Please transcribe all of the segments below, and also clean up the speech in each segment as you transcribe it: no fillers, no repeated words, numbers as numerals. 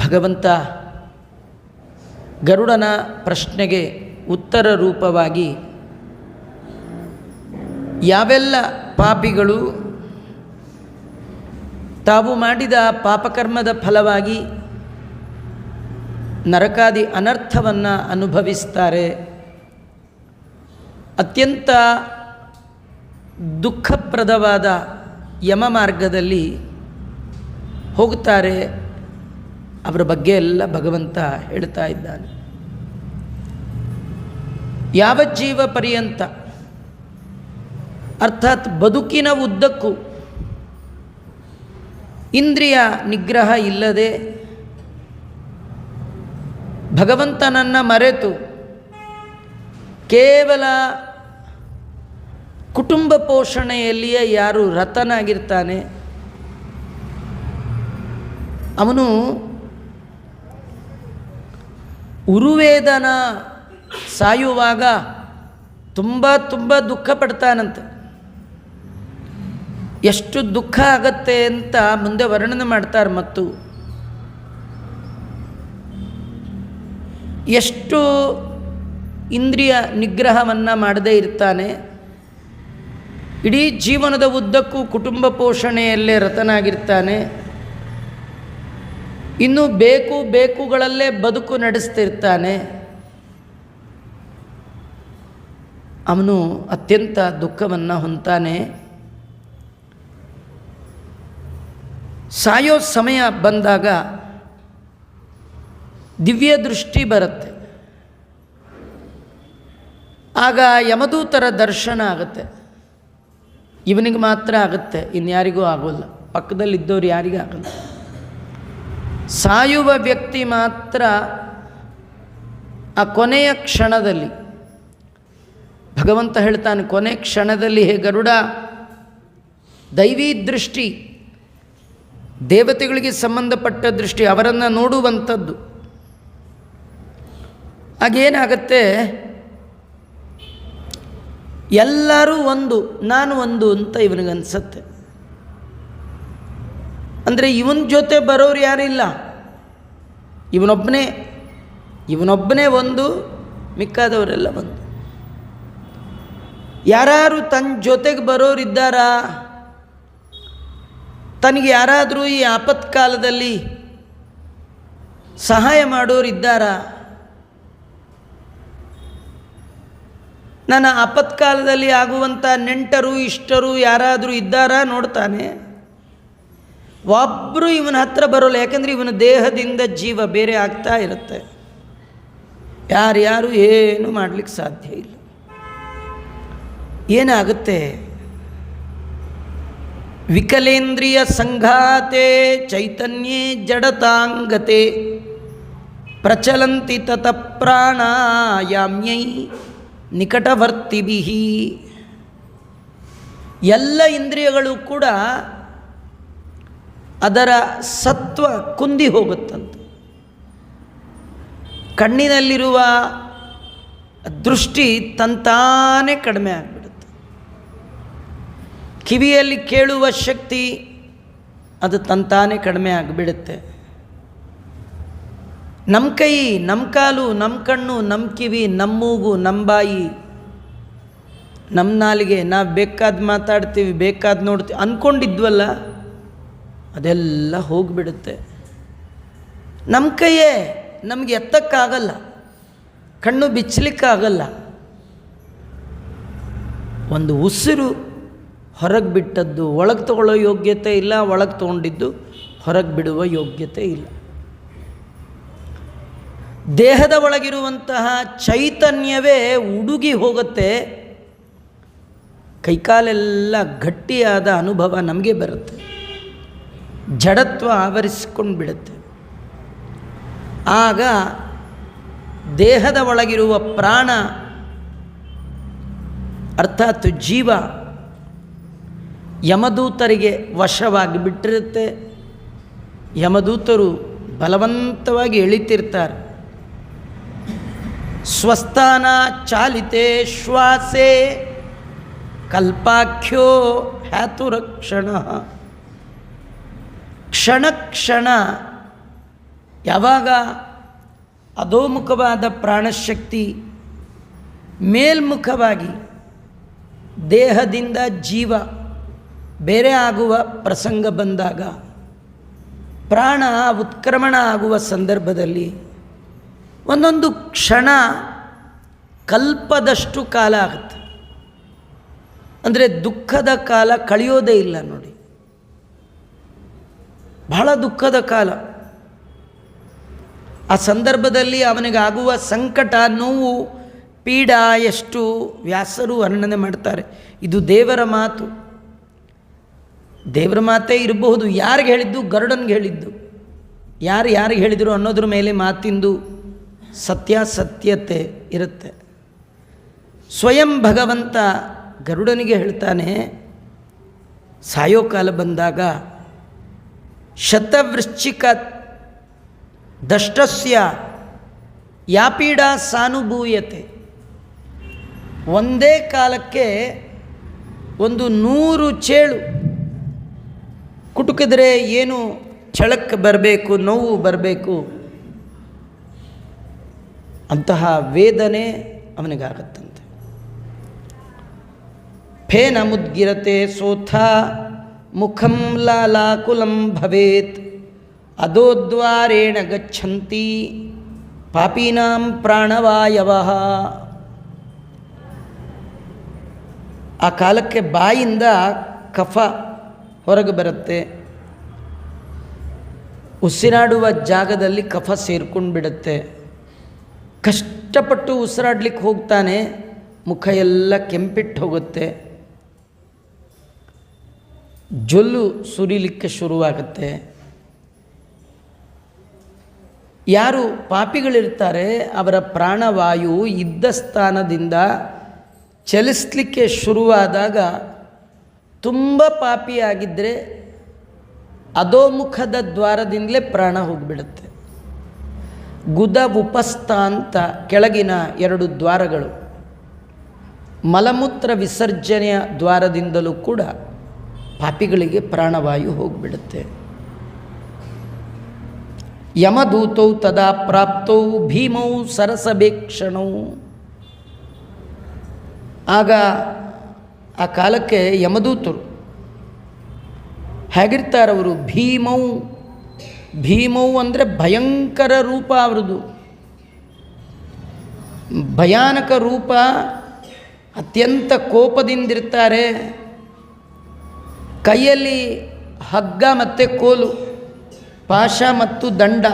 ಭಗವಂತ ಗರುಡನ ಪ್ರಶ್ನೆಗೆ ಉತ್ತರ ರೂಪವಾಗಿ ಯಾವೆಲ್ಲ ಪಾಪಿಗಳು ತಾವು ಮಾಡಿದ ಪಾಪಕರ್ಮದ ಫಲವಾಗಿ ನರಕಾದಿ ಅನರ್ಥವನ್ನು ಅನುಭವಿಸ್ತಾರೆ, ಅತ್ಯಂತ ದುಃಖಪ್ರದವಾದ ಯಮ ಮಾರ್ಗದಲ್ಲಿ ಹೋಗ್ತಾರೆ, ಅವರ ಬಗ್ಗೆ ಎಲ್ಲ ಭಗವಂತ ಹೇಳ್ತಾ ಇದ್ದಾನೆ. ಯಾವ ಜೀವ ಪರ್ಯಂತ ಅರ್ಥಾತ್ ಬದುಕಿನ ಉದ್ದಕ್ಕೂ ಇಂದ್ರಿಯ ನಿಗ್ರಹ ಇಲ್ಲದೆ ಭಗವಂತನನ್ನು ಮರೆತು ಕೇವಲ ಕುಟುಂಬ ಪೋಷಣೆಯಲ್ಲಿಯೇ ಯಾರು ರತನಾಗಿರ್ತಾನೆ ಅವನು ಉರುವೇದನ ಸಾಯುವಾಗ ತುಂಬ ದುಃಖ ಪಡ್ತಾನಂತೆ. ಎಷ್ಟು ದುಃಖ ಆಗತ್ತೆ ಅಂತ ಮುಂದೆ ವರ್ಣನೆ ಮಾಡ್ತಾರೆ. ಮತ್ತು ಎಷ್ಟು ಇಂದ್ರಿಯ ನಿಗ್ರಹವನ್ನು ಮಾಡದೇ ಇರ್ತಾನೆ, ಇಡೀ ಜೀವನದ ಉದ್ದಕ್ಕೂ ಕುಟುಂಬ ಪೋಷಣೆಯಲ್ಲೇ ರತನಾಗಿರ್ತಾನೆ, ಇನ್ನು ಬೇಕುಗಳಲ್ಲೇ ಬದುಕು ನಡೆಸ್ತಿರ್ತಾನೆ, ಅವನು ಅತ್ಯಂತ ದುಃಖವನ್ನು ಹೊಂತಾನೆ. ಸಾಯೋ ಸಮಯ ಬಂದಾಗ ದಿವ್ಯ ದೃಷ್ಟಿ ಬರುತ್ತೆ. ಆಗ ಯಮದೂತರ ದರ್ಶನ ಆಗುತ್ತೆ. ಇವನಿಗೆ ಮಾತ್ರ ಆಗುತ್ತೆ, ಇನ್ಯಾರಿಗೂ ಆಗೋಲ್ಲ, ಪಕ್ಕದಲ್ಲಿದ್ದವ್ರು ಯಾರಿಗೂ ಆಗಲ್ಲ. ಸಾಯುವ ವ್ಯಕ್ತಿ ಮಾತ್ರ ಆ ಕೊನೆಯ ಕ್ಷಣದಲ್ಲಿ ಭಗವಂತ ಹೇಳ್ತಾನೆ, ಕೊನೆ ಕ್ಷಣದಲ್ಲಿ ಹೇ ಗರುಡ, ದೈವೀ ದೃಷ್ಟಿ, ದೇವತೆಗಳಿಗೆ ಸಂಬಂಧಪಟ್ಟ ದೃಷ್ಟಿ, ಅವರನ್ನು ನೋಡುವಂಥದ್ದು. ಆಗೇನಾಗತ್ತೆ, ಎಲ್ಲರೂ ಒಂದು, ನಾನು ಒಂದು ಅಂತ ಇವನಿಗನ್ಸತ್ತೆ. ಅಂದರೆ ಇವನ ಜೊತೆ ಬರೋರು ಯಾರಿಲ್ಲ, ಇವನೊಬ್ಬನೇ ಒಂದು, ಮಿಕ್ಕಾದವರೆಲ್ಲ ಒಂದು. ಯಾರು ತನ್ನ ಜೊತೆಗೆ ಬರೋರಿದ್ದಾರಾ, ತನಗೆ ಯಾರಾದರೂ ಈ ಆಪತ್ಕಾಲದಲ್ಲಿ ಸಹಾಯ ಮಾಡೋರಿದ್ದಾರಾ, ನನ್ನ ಆಪತ್ಕಾಲದಲ್ಲಿ ಆಗುವಂಥ ನೆಂಟರು ಇಷ್ಟರು ಯಾರಾದರೂ ಇದ್ದಾರಾ ನೋಡ್ತಾನೆ. ಒಬ್ಬರು ಇವನ ಹತ್ರ ಬರೋಲ್ಲ, ಯಾಕೆಂದರೆ ಇವನ ದೇಹದಿಂದ ಜೀವ ಬೇರೆ ಆಗ್ತಾ ಇರುತ್ತೆ. ಯಾರು ಏನು ಮಾಡಲಿಕ್ಕೆ ಸಾಧ್ಯ ಇಲ್ಲ. ಏನಾಗುತ್ತೆ, ವಿಕಲೇಂದ್ರಿಯ ಸಂಘಾತೆ ಚೈತನ್ಯೇ ಜಡತಾಂಗತೆ ಪ್ರಚಲಂತಿ ತತ ಪ್ರಾಣಾಯಾಮ್ಯೈ ನಿಕಟವರ್ತಿಭಿಃ. ಎಲ್ಲ ಇಂದ್ರಿಯಗಳು ಕೂಡ ಅದರ ಸತ್ವ ಕುಂದಿ ಹೋಗುತ್ತಂತೆ. ಕಣ್ಣಿನಲ್ಲಿರುವ ದೃಷ್ಟಿ ತಂತಾನೇ ಕಡಿಮೆ ಆಗಿಬಿಡುತ್ತೆ. ಕಿವಿಯಲ್ಲಿ ಕೇಳುವ ಶಕ್ತಿ ಅದು ತಂತಾನೇ ಕಡಿಮೆ ಆಗಿಬಿಡುತ್ತೆ. ನಮ್ಮ ಕೈ, ನಮ್ಮ ಕಾಲು, ನಮ್ಮ ಕಣ್ಣು, ನಮ್ಮ ಕಿವಿ, ನಮ್ಮ ಮೂಗು, ನಮ್ಮ ಬಾಯಿ, ನಮ್ಮ ನಾಲಿಗೆ, ನಾವು ಬೇಕಾದ ಮಾತಾಡ್ತೀವಿ, ಬೇಕಾದ ನೋಡ್ತೀವಿ ಅಂದ್ಕೊಂಡಿದ್ವಲ್ಲ, ಅದೆಲ್ಲ ಹೋಗಿಬಿಡುತ್ತೆ. ನಮ್ಮ ಕೈಯೇ ನಮಗೆ ಎತ್ತಕ್ಕಾಗಲ್ಲ, ಕಣ್ಣು ಬಿಚ್ಚಲಿಕ್ಕಾಗಲ್ಲ. ಒಂದು ಉಸಿರು ಹೊರಗೆ ಬಿಟ್ಟದ್ದು ಒಳಗೆ ತಗೊಳ್ಳೋ ಯೋಗ್ಯತೆ ಇಲ್ಲ, ಒಳಗೆ ತೊಗೊಂಡಿದ್ದು ಹೊರಗೆ ಬಿಡುವ ಯೋಗ್ಯತೆ ಇಲ್ಲ. ದೇಹದ ಒಳಗಿರುವಂತಹ ಚೈತನ್ಯವೇ ಉಡುಗಿ ಹೋಗುತ್ತೆ, ಕೈಕಾಲೆಲ್ಲ ಗಟ್ಟಿಯಾದ ಅನುಭವ ನಮಗೆ ಬರುತ್ತೆ, ಜಡತ್ವ ಆವರಿಸಿಕೊಂಡು ಬಿಡುತ್ತೆ. ಆಗ ದೇಹದ ಒಳಗಿರುವ ಪ್ರಾಣ ಅರ್ಥಾತ್ ಜೀವ ಯಮದೂತರಿಗೆ ವಶವಾಗಿ ಬಿಟ್ಟಿರುತ್ತೆ. ಯಮದೂತರು ಬಲವಂತವಾಗಿ ಎಳಿತಿರ್ತಾರೆ. ಸ್ವಸ್ಥಾನ ಚಾಲಿತೆ ಶ್ವಾಸೆ ಕಲ್ಪಾಖ್ಯೋ ಹ್ಯಾತುರಕ್ಷಣ. ಕ್ಷಣ ಕ್ಷಣ ಯಾವಾಗ ಅಧೋಮುಖವಾದ ಪ್ರಾಣಶಕ್ತಿ ಮೇಲ್ಮುಖವಾಗಿ ದೇಹದಿಂದ ಜೀವ ಬೇರೆ ಆಗುವ ಪ್ರಸಂಗ ಬಂದಾಗ, ಪ್ರಾಣ ಉತ್ಕ್ರಮಣ ಆಗುವ ಸಂದರ್ಭದಲ್ಲಿ ಒಂದೊಂದು ಕ್ಷಣ ಕಲ್ಪದಷ್ಟು ಕಾಲ ಆಗುತ್ತೆ. ಅಂದರೆ ದುಃಖದ ಕಾಲ ಕಳೆಯೋದೇ ಇಲ್ಲ ನೋಡಿ, ಬಹಳ ದುಃಖದ ಕಾಲ. ಆ ಸಂದರ್ಭದಲ್ಲಿ ಅವನಿಗಾಗುವ ಸಂಕಟ, ನೋವು, ಪೀಡ ಎಷ್ಟು ವ್ಯಾಸರು ವರ್ಣನೆ ಮಾಡ್ತಾರೆ. ಇದು ದೇವರ ಮಾತು. ದೇವರ ಮಾತೇ ಇರಬಹುದು. ಯಾರಿಗೆ ಹೇಳಿದ್ದು? ಗರುಡನಿಗೆ ಹೇಳಿದ್ದು. ಯಾರಿಗೆ ಹೇಳಿದರು ಅನ್ನೋದ್ರ ಮೇಲೆ ಮಾತಿಂದು ಸತ್ಯಾಸತ್ಯತೆ ಇರುತ್ತೆ. ಸ್ವಯಂ ಭಗವಂತ ಗರುಡನಿಗೆ ಹೇಳ್ತಾನೆ, ಸಾಯೋ ಕಾಲ ಬಂದಾಗ ಶತವೃಶ್ಚಿಕ ದಷ್ಟಸ್ಯ ಯಾ ಪೀಡಾ ಸಾನುಭೂಯತೆ. ಒಂದೇ ಕಾಲಕ್ಕೆ 100 ಚೇಳು ಕುಟುಕಿದ್ರೆ ಏನು ಛಳಕ್ಕೆ ಬರಬೇಕು, ನೋವು ಬರಬೇಕು, ಅಂತಹ ವೇದನೆ ಅವನಿಗಾಗತ್ತಂತೆ. ಫೇನ ಮುದ್ಗಿರತೆ ಸೋಥ ಮುಖಂ ಲಾಲಾಕುಲಂ ಭವೇತ್ ಅಧೋದ್ವಾರೇಣ ಗಚ್ಚಂತಿ ಪಾಪೀನಾಂ ಪ್ರಾಣವಾಯವಃ. ಆ ಕಾಲಕ್ಕೆ ಬಾಯಿಂದ ಕಫ ಹೊರಗೆ ಬರುತ್ತೆ, ಉಸಿರಾಡುವ ಜಾಗದಲ್ಲಿ ಕಫ ಸೇರ್ಕೊಂಡು ಬಿಡುತ್ತೆ. ಕಷ್ಟಪಟ್ಟು ಉಸಿರಾಡ್ಲಿಕ್ಕೆ ಹೋಗ್ತಾನೆ, ಮುಖ ಎಲ್ಲ ಕೆಂಪಿಟ್ಟು ಹೋಗುತ್ತೆ, ಜೊಲ್ಲು ಸುರಿಲಿಕ್ಕೆ ಶುರುವಾಗುತ್ತೆ. ಯಾರು ಪಾಪಿಗಳಿರ್ತಾರೆ ಅವರ ಪ್ರಾಣವಾಯು ಇದ್ದ ಸ್ಥಾನದಿಂದ ಚಲಿಸಲಿಕ್ಕೆ ಶುರುವಾದಾಗ, ತುಂಬ ಪಾಪಿಯಾಗಿದ್ದರೆ ಅಧೋಮುಖದ ದ್ವಾರದಿಂದಲೇ ಪ್ರಾಣ ಹೋಗಿಬಿಡುತ್ತೆ. ಗುದ ಉಪಸ್ಥ ಅಂತ ಕೆಳಗಿನ 2 ದ್ವಾರಗಳು, ಮಲಮೂತ್ರ ವಿಸರ್ಜನೆಯ ದ್ವಾರದಿಂದಲೂ ಕೂಡ ಪಾಪಿಗಳಿಗೆ ಪ್ರಾಣವಾಯು ಹೋಗಿಬಿಡುತ್ತೆ. ಯಮದೂತೌ ತದಾ ಪ್ರಾಪ್ತೌ ಭೀಮೌ ಸರಸಭೇಕ್ಷಣೌ. ಆಗ ಆ ಕಾಲಕ್ಕೆ ಯಮದೂತರು ಹೇಗಿರ್ತಾರವರು? ಭೀಮೌ ಅಂದರೆ ಭಯಂಕರ ರೂಪ ಅವರದು, ಭಯಾನಕ ರೂಪ. ಅತ್ಯಂತ ಕೋಪದಿಂದಿರ್ತಾರೆ. ಕೈಯಲ್ಲಿ ಹಗ್ಗ ಮತ್ತು ಕೋಲು, ಪಾಶ ಮತ್ತು ದಂಡ,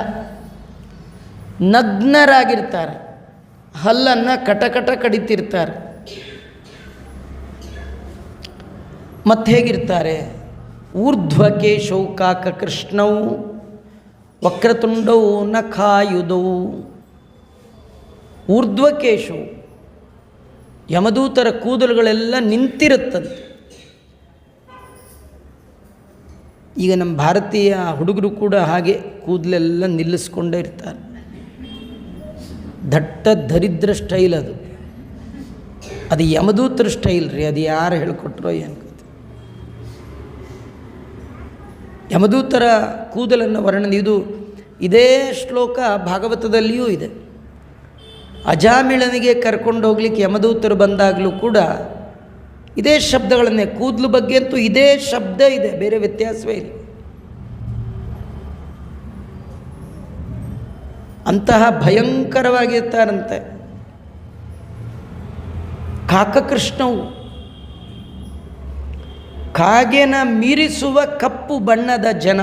ನಗ್ನರಾಗಿರ್ತಾರೆ. ಹಲ್ಲನ್ನು ಕಟಕಟ ಕಡಿತಿರ್ತಾರೆ. ಮತ್ತೆ ಹೇಗಿರ್ತಾರೆ? ಊರ್ಧ್ವಕೇಶೌ ಕಾಕಕೃಷ್ಣೌ ವಕ್ರತುಂಡೌ ನಖಾಯುಧೌ. ಊರ್ಧ್ವಕೇಶೌ, ಯಮದೂತರ ಕೂದಲುಗಳೆಲ್ಲ ನಿಂತಿರುತ್ತಂತೆ. ಈಗ ನಮ್ಮ ಭಾರತೀಯ ಹುಡುಗರು ಕೂಡ ಹಾಗೆ ಕೂದಲೆಲ್ಲ ನಿಲ್ಲಿಸ್ಕೊಂಡೇ ಇರ್ತಾರೆ. ದಟ್ಟ ದರಿದ್ರ ಸ್ಟೈಲ್ ಅದು. ಅದು ಯಮದೂತರ ಸ್ಟೈಲ್ ರೀ. ಅದು ಯಾರು ಹೇಳಿಕೊಟ್ರೋ ಏನು? ಯಮದೂತರ ಕೂದಲನ್ನು ವರ್ಣನೆ, ಇದೇ ಶ್ಲೋಕ ಭಾಗವತದಲ್ಲಿಯೂ ಇದೆ. ಅಜಾಮಿಳನಿಗೆ ಕರ್ಕೊಂಡು ಹೋಗ್ಲಿಕ್ಕೆ ಯಮದೂತರು ಬಂದಾಗಲೂ ಕೂಡ ಇದೇ ಶಬ್ದಗಳನ್ನೇ, ಕೂದಲು ಬಗ್ಗೆ ಅಂತೂ ಇದೇ ಶಬ್ದ ಇದೆ, ಬೇರೆ ವ್ಯತ್ಯಾಸವೇ ಇಲ್ಲ. ಅಂತಹ ಭಯಂಕರವಾಗಿರ್ತಾರಂತೆ. ಕಾಕಕೃಷ್ಣವು, ಕಾಗೆನ ಮೀರಿಸುವ ಕಪ್ಪು ಬಣ್ಣದ ಜನ.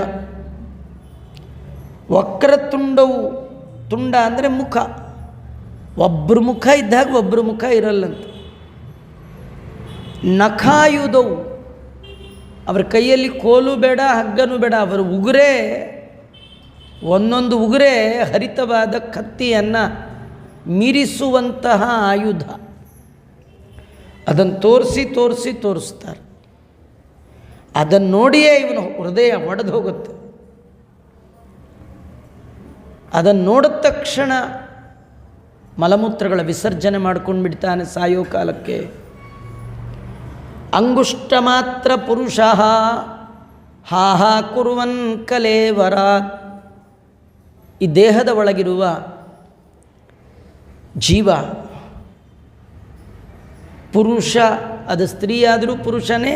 ವಕ್ರತುಂಡವು, ತುಂಡ ಅಂದರೆ ಮುಖ, ಒಬ್ಬರು ಮುಖ ಇದ್ದಾಗ ಒಬ್ಬರು ಮುಖ ಇರಲ್ಲಂತ. ನಖಾಯುಧವು, ಅವರ ಕೈಯಲ್ಲಿ ಕೋಲು ಬೇಡ, ಹಗ್ಗನೂ ಬೇಡ, ಅವರ ಉಗುರೇ, ಒಂದೊಂದು ಉಗುರೇ ಹರಿತವಾದ ಕತ್ತಿಯನ್ನು ಮೀರಿಸುವಂತಹ ಆಯುಧ. ಅದನ್ನು ತೋರಿಸ್ತಾರೆ. ಅದನ್ನು ನೋಡಿಯೇ ಇವನು ಹೃದಯ ಒಡೆದು ಹೋಗುತ್ತೆ. ಅದನ್ನು ನೋಡಿದ ತಕ್ಷಣ ಮಲಮೂತ್ರಗಳ ವಿಸರ್ಜನೆ ಮಾಡ್ಕೊಂಡು ಬಿಡ್ತಾನೆ ಸಾಯೋ ಕಾಲಕ್ಕೆ. ಅಂಗುಷ್ಟ ಮಾತ್ರ ಪುರುಷ ಹಾಹಾ ಕುರುವನ್ ಕಲೇವರಾತ್. ಈ ದೇಹದ ಒಳಗಿರುವ ಜೀವ ಪುರುಷ, ಅದು ಸ್ತ್ರೀ ಆದರೂ ಪುರುಷನೇ,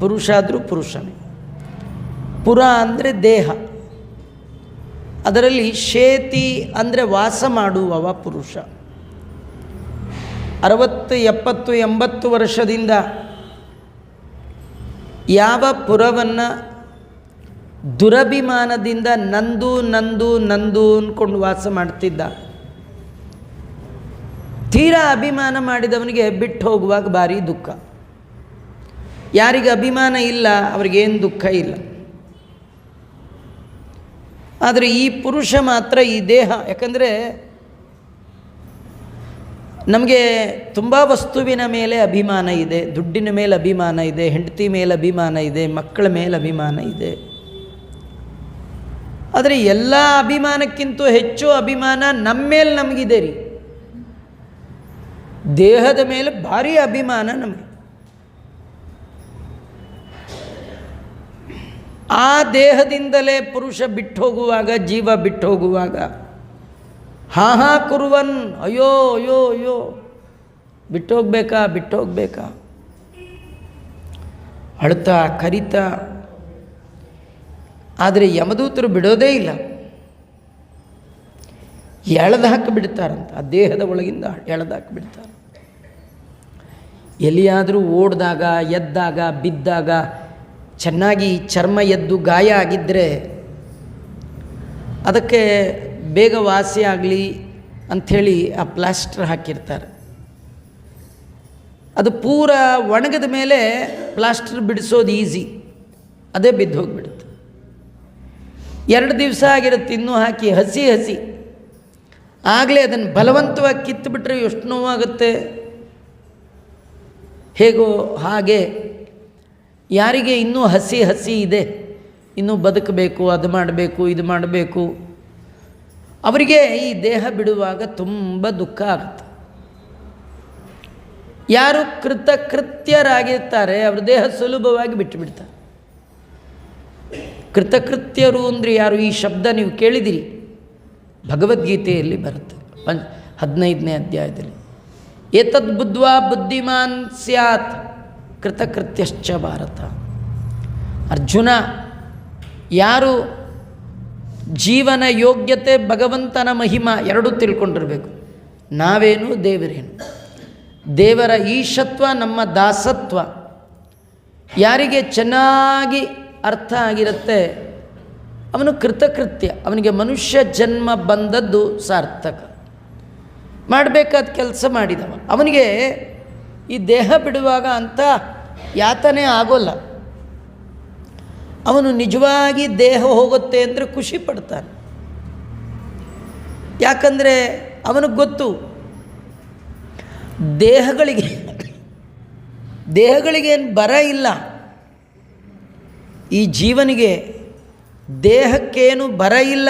ಪುರುಷ ಆದರೂ ಪುರುಷನೇ. ಪುರ ಅಂದರೆ ದೇಹ, ಅದರಲ್ಲಿ ಶೇತಿ ಅಂದರೆ ವಾಸ ಮಾಡುವವ ಪುರುಷ. 60, 70, 80 ವರ್ಷದಿಂದ ಯಾವ ಪುರವನ್ನು ದುರಭಿಮಾನದಿಂದ ನಂದು ನಂದು ನಂದು ಅಂದ್ಕೊಂಡು ವಾಸ ಮಾಡ್ತಿದ್ದ, ತೀರಾ ಅಭಿಮಾನ ಮಾಡಿದವನಿಗೆ ಬಿಟ್ಟು ಹೋಗುವಾಗ ಭಾರಿ ದುಃಖ. ಯಾರಿಗೆ ಅಭಿಮಾನ ಇಲ್ಲ ಅವ್ರಿಗೇನು ದುಃಖ ಇಲ್ಲ. ಆದರೆ ಈ ಪುರುಷ ಮಾತ್ರ ಈ ದೇಹ, ಯಾಕಂದರೆ ನಮಗೆ ತುಂಬ ವಸ್ತುವಿನ ಮೇಲೆ ಅಭಿಮಾನ ಇದೆ, ದುಡ್ಡಿನ ಮೇಲೆ ಅಭಿಮಾನ ಇದೆ, ಹೆಂಡತಿ ಮೇಲೆ ಅಭಿಮಾನ ಇದೆ, ಮಕ್ಕಳ ಮೇಲೆ ಅಭಿಮಾನ ಇದೆ. ಆದರೆ ಎಲ್ಲ ಅಭಿಮಾನಕ್ಕಿಂತ ಹೆಚ್ಚು ಅಭಿಮಾನ ನಮ್ಮ ಮೇಲೆ ನಮಗಿದೆ ರೀ. ದೇಹದ ಮೇಲೆ ಭಾರಿ ಅಭಿಮಾನ ನಮಗೆ. ಆ ದೇಹದಿಂದಲೇ ಪುರುಷ ಬಿಟ್ಟು ಹೋಗುವಾಗ, ಜೀವ ಬಿಟ್ಟು ಹೋಗುವಾಗ ಹಾ ಕುರುವನ್, ಅಯ್ಯೋ ಅಯ್ಯೋ ಅಯ್ಯೋ ಬಿಟ್ಟು ಹೋಗ್ಬೇಕಾ ಅಳ್ತಾ ಕರಿತಾ. ಆದರೆ ಯಮದೂತರು ಬಿಡೋದೇ ಇಲ್ಲ, ಎಳೆದು ಹಾಕಿಬಿಡ್ತಾರಂತ. ಆ ದೇಹದ ಒಳಗಿಂದ ಎಳೆದು ಹಾಕಿಬಿಡ್ತಾರೆ. ಎಲ್ಲಿಯಾದರೂ ಓಡಿದಾಗ, ಎದ್ದಾಗ, ಬಿದ್ದಾಗ ಚೆನ್ನಾಗಿ ಚರ್ಮ ಎದ್ದು ಗಾಯ ಆಗಿದ್ದರೆ ಅದಕ್ಕೆ ಬೇಗ ವಾಸಿ ಆಗಲಿ ಅಂಥೇಳಿ ಆ ಪ್ಲಾಸ್ಟರ್ ಹಾಕಿರ್ತಾರೆ. ಅದು ಪೂರ ಒಣಗಿದ ಮೇಲೆ ಪ್ಲಾಸ್ಟರ್ ಬಿಡಿಸೋದು ಈಸಿ, ಅದೇ ಬಿದ್ದು ಹೋಗಿಬಿಡುತ್ತೆ. 2 ದಿವಸ ಆಗಿರುತ್ತೆ ಇನ್ನೂ ಹಾಕಿ, ಹಸಿ ಆಗಲೇ ಅದನ್ನು ಬಲವಂತವಾಗಿ ಕಿತ್ತುಬಿಟ್ರೆ ಎಷ್ಟು ನೋವಾಗುತ್ತೆ. ಹೇಗೋ ಹಾಗೆ ಯಾರಿಗೆ ಇನ್ನೂ ಹಸಿ ಇದೆ, ಇನ್ನೂ ಬದುಕಬೇಕು, ಅದು ಮಾಡಬೇಕು, ಇದು ಮಾಡಬೇಕು, ಅವರಿಗೆ ಈ ದೇಹ ಬಿಡುವಾಗ ತುಂಬ ದುಃಖ ಆಗುತ್ತೆ. ಯಾರು ಕೃತಕೃತ್ಯರಾಗಿರ್ತಾರೆ ಅವ್ರ ದೇಹ ಸುಲಭವಾಗಿ ಬಿಟ್ಟುಬಿಡ್ತಾರೆ. ಕೃತಕೃತ್ಯರು ಅಂದರೆ ಯಾರು? ಈ ಶಬ್ದ ನೀವು ಕೇಳಿದಿರಿ, ಭಗವದ್ಗೀತೆಯಲ್ಲಿ ಬರುತ್ತೆ 15ನೇ ಅಧ್ಯಾಯದಲ್ಲಿ. ಏತದ್ ಬುದ್ಧ್ವಾ ಬುದ್ಧಿಮಾನ್ ಸ್ಯಾತ್ ಕೃತಕೃತ್ಯಶ್ಚ ಭಾರತ. ಅರ್ಜುನ, ಯಾರು ಜೀವನ ಯೋಗ್ಯತೆ, ಭಗವಂತನ ಮಹಿಮಾ ಎರಡೂ ತಿಳ್ಕೊಂಡಿರಬೇಕು. ನಾವೇನು, ದೇವರೇನು. ದೇವರ ಈಶತ್ವ, ನಮ್ಮ ದಾಸತ್ವ ಯಾರಿಗೆ ಚೆನ್ನಾಗಿ ಅರ್ಥ ಆಗಿರುತ್ತೆ ಅವನು ಕೃತಕೃತ್ಯ, ಅವನಿಗೆ ಮನುಷ್ಯ ಜನ್ಮ ಬಂದದ್ದು ಸಾರ್ಥಕ. ಮಾಡಬೇಕಾದ ಕೆಲಸ ಮಾಡಿದವ, ಅವನಿಗೆ ಈ ದೇಹ ಬಿಡುವಾಗ ಅಂಥ ಯಾತನೆ ಆಗೋಲ್ಲ. ಅವನು ನಿಜವಾಗಿ ದೇಹ ಹೋಗುತ್ತೆ ಅಂದರೆ ಖುಷಿ ಪಡ್ತಾನೆ. ಯಾಕಂದರೆ ಅವನಿಗೆ ಗೊತ್ತು ದೇಹಗಳಿಗೇನು ಬರ ಇಲ್ಲ. ಈ ಜೀವನಿಗೆ ದೇಹಕ್ಕೇನು ಬರ ಇಲ್ಲ.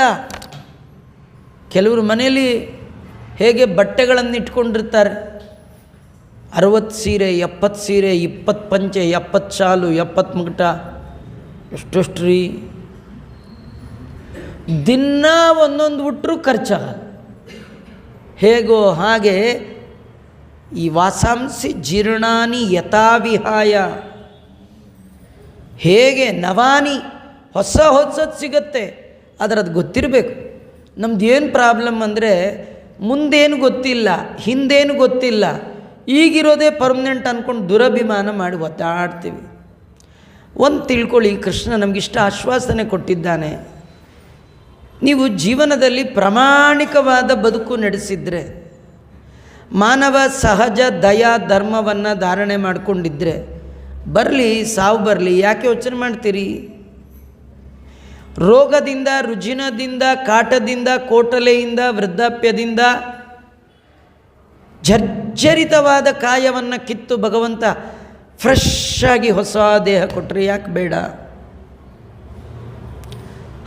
ಕೆಲವರು ಮನೆಯಲ್ಲಿ ಹೇಗೆ ಬಟ್ಟೆಗಳನ್ನು ಇಟ್ಕೊಂಡಿರ್ತಾರೆ, 60 ಸೀರೆ, 70 ಸೀರೆ, 20 ಪಂಚೆ, 70 ಶಾಲು, 70 ಮುಗಟ, ಎಷ್ಟೆಷ್ಟು ರೀ. ದಿನ ಒಂದೊಂದು ಉಟ್ಟರು ಖರ್ಚಾಗಲ್ಲ. ಹೇಗೋ ಹಾಗೆ ಈ ವಾಸಾಂಸಿ ಜೀರ್ಣಾನಿ ಯಥಾವಿಹಾಯ, ಹೇಗೆ ನವಾನಿ ಹೊಸದು ಸಿಗತ್ತೆ, ಆದರೆ ಅದು ಗೊತ್ತಿರಬೇಕು. ನಮ್ದು ಏನು ಪ್ರಾಬ್ಲಮ್ ಅಂದರೆ ಮುಂದೇನು ಗೊತ್ತಿಲ್ಲ, ಹಿಂದೇನು ಗೊತ್ತಿಲ್ಲ, ಈಗಿರೋದೇ ಪರ್ಮನೆಂಟ್ ಅಂದ್ಕೊಂಡು ದುರಭಿಮಾನ ಮಾಡಿ ಒತ್ತಾಡ್ತೀವಿ. ಒಂದು ತಿಳ್ಕೊಳ್ಳಿ, ಕೃಷ್ಣ ನಮಗಿಷ್ಟ ಆಶ್ವಾಸನೆ ಕೊಟ್ಟಿದ್ದಾನೆ. ನೀವು ಜೀವನದಲ್ಲಿ ಪ್ರಾಮಾಣಿಕವಾದ ಬದುಕು ನಡೆಸಿದರೆ, ಮಾನವ ಸಹಜ ದಯಾ ಧರ್ಮವನ್ನು ಧಾರಣೆ ಮಾಡಿಕೊಂಡಿದ್ದರೆ ಬರಲಿ ಸಾವು ಬರಲಿ, ಯಾಕೆ ಯೋಚನೆ ಮಾಡ್ತೀರಿ? ರೋಗದಿಂದ, ರುಜಿನದಿಂದ, ಕಾಟದಿಂದ, ಕೋಟಲೆಯಿಂದ, ವೃದ್ಧಾಪ್ಯದಿಂದ ಜರ್ಜರಿತವಾದ ಕಾಯವನ್ನು ಕಿತ್ತು ಭಗವಂತ ಫ್ರೆಶ್ ಆಗಿ ಹೊಸ ದೇಹ ಕೊಟ್ಟರೆ ಯಾಕೆ ಬೇಡ?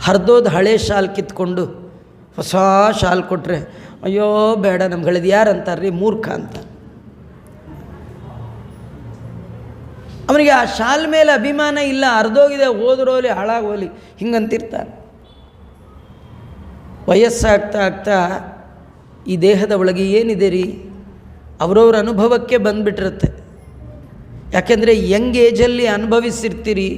ಹರಿದೋದು ಹಳೆ ಶಾಲ್ ಕಿತ್ಕೊಂಡು ಹೊಸ ಶಾಲ್ ಕೊಟ್ಟರೆ ಅಯ್ಯೋ ಬೇಡ, ನಮ್ಗಳದ್ದು ಯಾರು ಅಂತಾರ್ರಿ? ಮೂರ್ಖ ಅಂತ. ಅವನಿಗೆ ಆ ಶಾಲ್ ಮೇಲೆ ಅಭಿಮಾನ ಇಲ್ಲ, ಹರಿದೋಗಿದೆ, ಹೋದ್ರೋಲಿ ಹಾಳಾಗೋಲಿ ಹಿಂಗಂತಿರ್ತಾರೆ. ವಯಸ್ಸಾಗ್ತಾ ಆಗ್ತಾ ಈ ದೇಹದ ಒಳಗೆ ಏನಿದೆ ರೀ ಅವರವ್ರ ಅನುಭವಕ್ಕೆ ಬಂದುಬಿಟ್ಟಿರುತ್ತೆ. ಯಾಕೆಂದರೆ ಯಂಗ್ ಏಜಲ್ಲಿ ಅನುಭವಿಸಿರ್ತೀರಿ,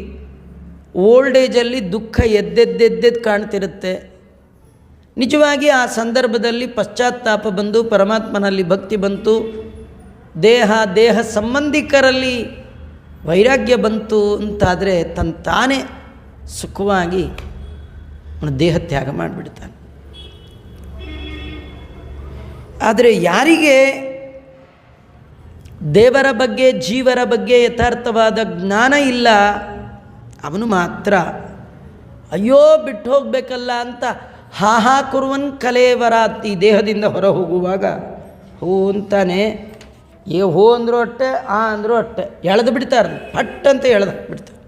ಓಲ್ಡ್ ಏಜಲ್ಲಿ ದುಃಖ ಎದ್ದೆದ್ದೆದ್ದೆದ್ದು ಕಾಣ್ತಿರುತ್ತೆ. ನಿಜವಾಗಿ ಆ ಸಂದರ್ಭದಲ್ಲಿ ಪಶ್ಚಾತ್ತಾಪ ಬಂದು ಪರಮಾತ್ಮನಲ್ಲಿ ಭಕ್ತಿ ಬಂತು, ದೇಹ ಸಂಬಂಧಿಕರಲ್ಲಿ ವೈರಾಗ್ಯ ಬಂತು ಅಂತಾದರೆ ತಾನೇ ಸುಖವಾಗಿ ಅವನು ದೇಹ ತ್ಯಾಗ ಮಾಡಿಬಿಡ್ತಾನೆ. ಆದರೆ ಯಾರಿಗೆ ದೇವರ ಬಗ್ಗೆ ಜೀವರ ಬಗ್ಗೆ ಯಥಾರ್ಥವಾದ ಜ್ಞಾನ ಇಲ್ಲ ಅವನು ಮಾತ್ರ ಅಯ್ಯೋ ಬಿಟ್ಟು ಹೋಗಬೇಕಲ್ಲ ಅಂತ ಹಾಹಾ ಕುರುವನ್ ಕಲೇವರಾತ್, ಈ ದೇಹದಿಂದ ಹೊರ ಹೋಗುವಾಗ ಹೋ ಅಂತಾನೆ, ಹೋ ಅಂದರೂ ಅಟ್ಟೆ ಆ ಅಂದರೂ ಅಟ್ಟೆ ಎಳೆದು ಬಿಡ್ತಾರೆ, ಪಟ್ ಅಂತ ಎಳೆದು ಬಿಡ್ತಾರೆ.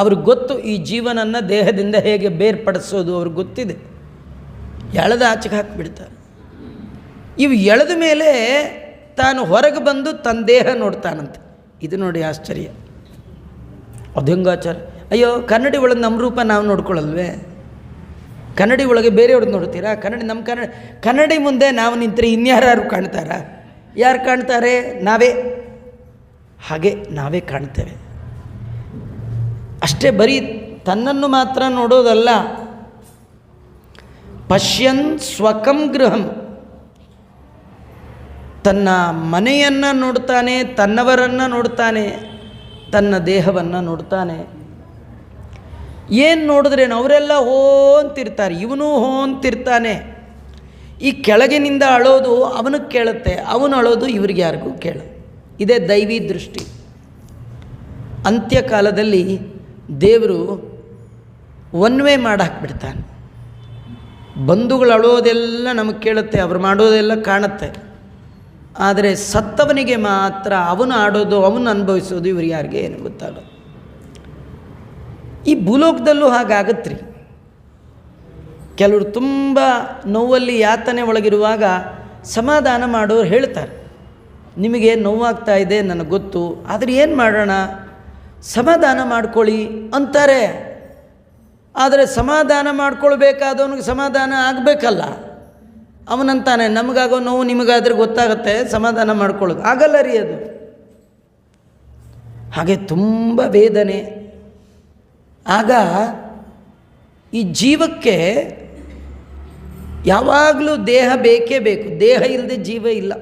ಅವ್ರಿಗೆ ಗೊತ್ತು ಈ ಜೀವನನ್ನು ದೇಹದಿಂದ ಹೇಗೆ ಬೇರ್ಪಡಿಸೋದು, ಅವ್ರಿಗೆ ಗೊತ್ತಿದೆ. ಎಳೆದು ಆಚೆಗೆ ಹಾಕಿಬಿಡ್ತಾರೆ. ಇವು ಎಳೆದ ಮೇಲೆ ತಾನು ಹೊರಗೆ ಬಂದು ತನ್ನ ದೇಹ ನೋಡ್ತಾನಂತೆ. ಇದು ನೋಡಿ ಆಶ್ಚರ್ಯ. ಅದಂಗಾಚಾರ, ಅಯ್ಯೋ ಕನ್ನಡಿ ಒಳಗೆ ನಮ್ಮ ರೂಪ ನಾವು ನೋಡ್ಕೊಳ್ಳಲ್ವೇ? ಕನ್ನಡಿ ಒಳಗೆ ಬೇರೆಯವ್ರದ್ದು ನೋಡ್ತೀರಾ? ಕನ್ನಡಿ ಮುಂದೆ ನಾವು ನಿಂತರೆ ಇನ್ಯಾರು ಕಾಣ್ತಾರ? ಯಾರು ಕಾಣ್ತಾರೆ? ನಾವೇ. ಹಾಗೆ ನಾವೇ ಕಾಣ್ತೇವೆ ಅಷ್ಟೇ. ಬರೀ ತನ್ನನ್ನು ಮಾತ್ರ ನೋಡೋದಲ್ಲ, ಪಶ್ಯನ್ ಸ್ವಕಂ ಗೃಹಂ, ತನ್ನ ಮನೆಯನ್ನು ನೋಡ್ತಾನೆ, ತನ್ನವರನ್ನು ನೋಡ್ತಾನೆ, ತನ್ನ ದೇಹವನ್ನು ನೋಡ್ತಾನೆ. ಏನು ನೋಡಿದ್ರೇನು? ಅವರೆಲ್ಲ ಹೋ ಅಂತಿರ್ತಾರೆ, ಇವನು ಹೋ ಅಂತಿರ್ತಾನೆ. ಈ ಕೆಳಗಿನಿಂದ ಅಳೋದು ಅವನಿಗೆ ಕೇಳುತ್ತೆ, ಅವನು ಅಳೋದು ಇವ್ರಿಗೆ ಯಾರಿಗೂ ಕೇಳ. ಇದೇ ದೈವಿ ದೃಷ್ಟಿ. ಅಂತ್ಯಕಾಲದಲ್ಲಿ ದೇವರು ಒನ್ ವೇ ಮಾಡಿ ಹಾಕ್ಬಿಡ್ತಾನೆ. ಬಂಧುಗಳು ಅಳೋದೆಲ್ಲ ನಮಗೆ ಕೇಳುತ್ತೆ, ಅವ್ರು ಮಾಡೋದೆಲ್ಲ ಕಾಣುತ್ತೆ. ಆದರೆ ಸತ್ತವನಿಗೆ ಮಾತ್ರ ಅವನು ಆಡೋದು, ಅವನು ಅನುಭವಿಸೋದು ಇವ್ರಿಗೆ ಯಾರಿಗೆ ಏನು ಗೊತ್ತಾಗೋದು. ಈ ಭೂಲೋಕದಲ್ಲೂ ಹಾಗಾಗತ್ತೆ ರೀ. ಕೆಲವರು ತುಂಬ ನೋವಲ್ಲಿ ಯಾತನೆ ಒಳಗಿರುವಾಗ ಸಮಾಧಾನ ಮಾಡೋರು ಹೇಳ್ತಾರೆ, ನಿಮಗೆ ನೋವಾಗ್ತಾ ಇದೆ ನನಗೆ ಗೊತ್ತು, ಆದರೆ ಏನು ಮಾಡೋಣ, ಸಮಾಧಾನ ಮಾಡ್ಕೊಳ್ಳಿ ಅಂತಾರೆ. ಆದರೆ ಸಮಾಧಾನ ಮಾಡ್ಕೊಳ್ಬೇಕಾದವನಿಗೆ ಸಮಾಧಾನ ಆಗಬೇಕಲ್ಲ. ಅವನಂತಾನೆ ನಮಗಾಗೋ ನೋವು ನಿಮಗಾದ್ರೆ ಗೊತ್ತಾಗುತ್ತೆ, ಸಮಾಧಾನ ಮಾಡ್ಕೊಳ್ಳೋದು ಆಗಲ್ಲ ರೀ ಅದು. ಹಾಗೆ ತುಂಬ ವೇದನೆ. ಆಗ ಈ ಜೀವಕ್ಕೆ ಯಾವಾಗಲೂ ದೇಹ ಬೇಕೇ ಬೇಕು. ದೇಹ ಇಲ್ಲದೆ ಜೀವ ಇಲ್ಲ.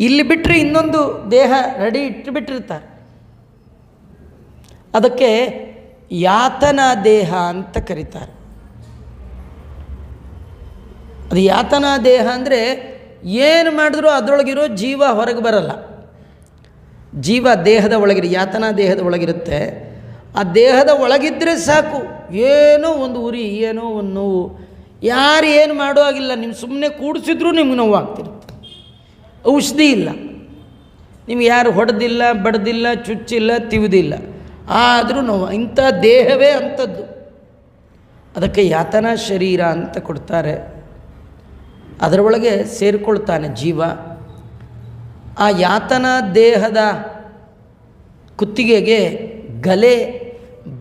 ಇಲ್ಲಿ ಬಿಟ್ಟರೆ ಇನ್ನೊಂದು ದೇಹ ರೆಡಿ ಇಟ್ಟುಬಿಟ್ಟಿರ್ತಾರೆ. ಅದಕ್ಕೆ ಯಾತನಾ ದೇಹ ಅಂತ ಕರೀತಾರೆ. ಅದು ಯಾತನಾ ದೇಹ ಅಂದರೆ ಏನು ಮಾಡಿದ್ರೂ ಅದರೊಳಗಿರೋ ಜೀವ ಹೊರಗೆ ಬರಲ್ಲ. ಜೀವ ದೇಹದ ಒಳಗಿರೋ ಯಾತನಾ ದೇಹದ ಒಳಗಿರುತ್ತೆ. ಆ ದೇಹದ ಒಳಗಿದ್ದರೆ ಸಾಕು, ಏನೋ ಒಂದು ಉರಿ, ಏನೋ ಒಂದು ನೋವು. ಯಾರು ಏನು ಮಾಡೋ ಆಗಿಲ್ಲ, ನೀವು ಸುಮ್ಮನೆ ಕೂಡಿಸಿದ್ರೂ ನಿಮ್ಗೆ ನೋವು ಆಗ್ತಿರುತ್ತೆ. ಔಷಧಿ ಇಲ್ಲ, ನಿಮ್ಗೆ ಯಾರು ಹೊಡೆದಿಲ್ಲ, ಬಡ್ದಿಲ್ಲ, ಚುಚ್ಚಿಲ್ಲ, ತಿವಿದಿಲ್ಲ, ಆದರೂ ನೋವು. ಇಂಥ ದೇಹವೇ ಅಂಥದ್ದು. ಅದಕ್ಕೆ ಯಾತನಾ ಶರೀರ ಅಂತ ಕೊಡ್ತಾರೆ. ಅದರೊಳಗೆ ಸೇರಿಕೊಳ್ತಾನೆ ಜೀವ. ಆ ಯಾತನಾ ದೇಹದ ಕುತ್ತಿಗೆಗೆ ಗಲೆ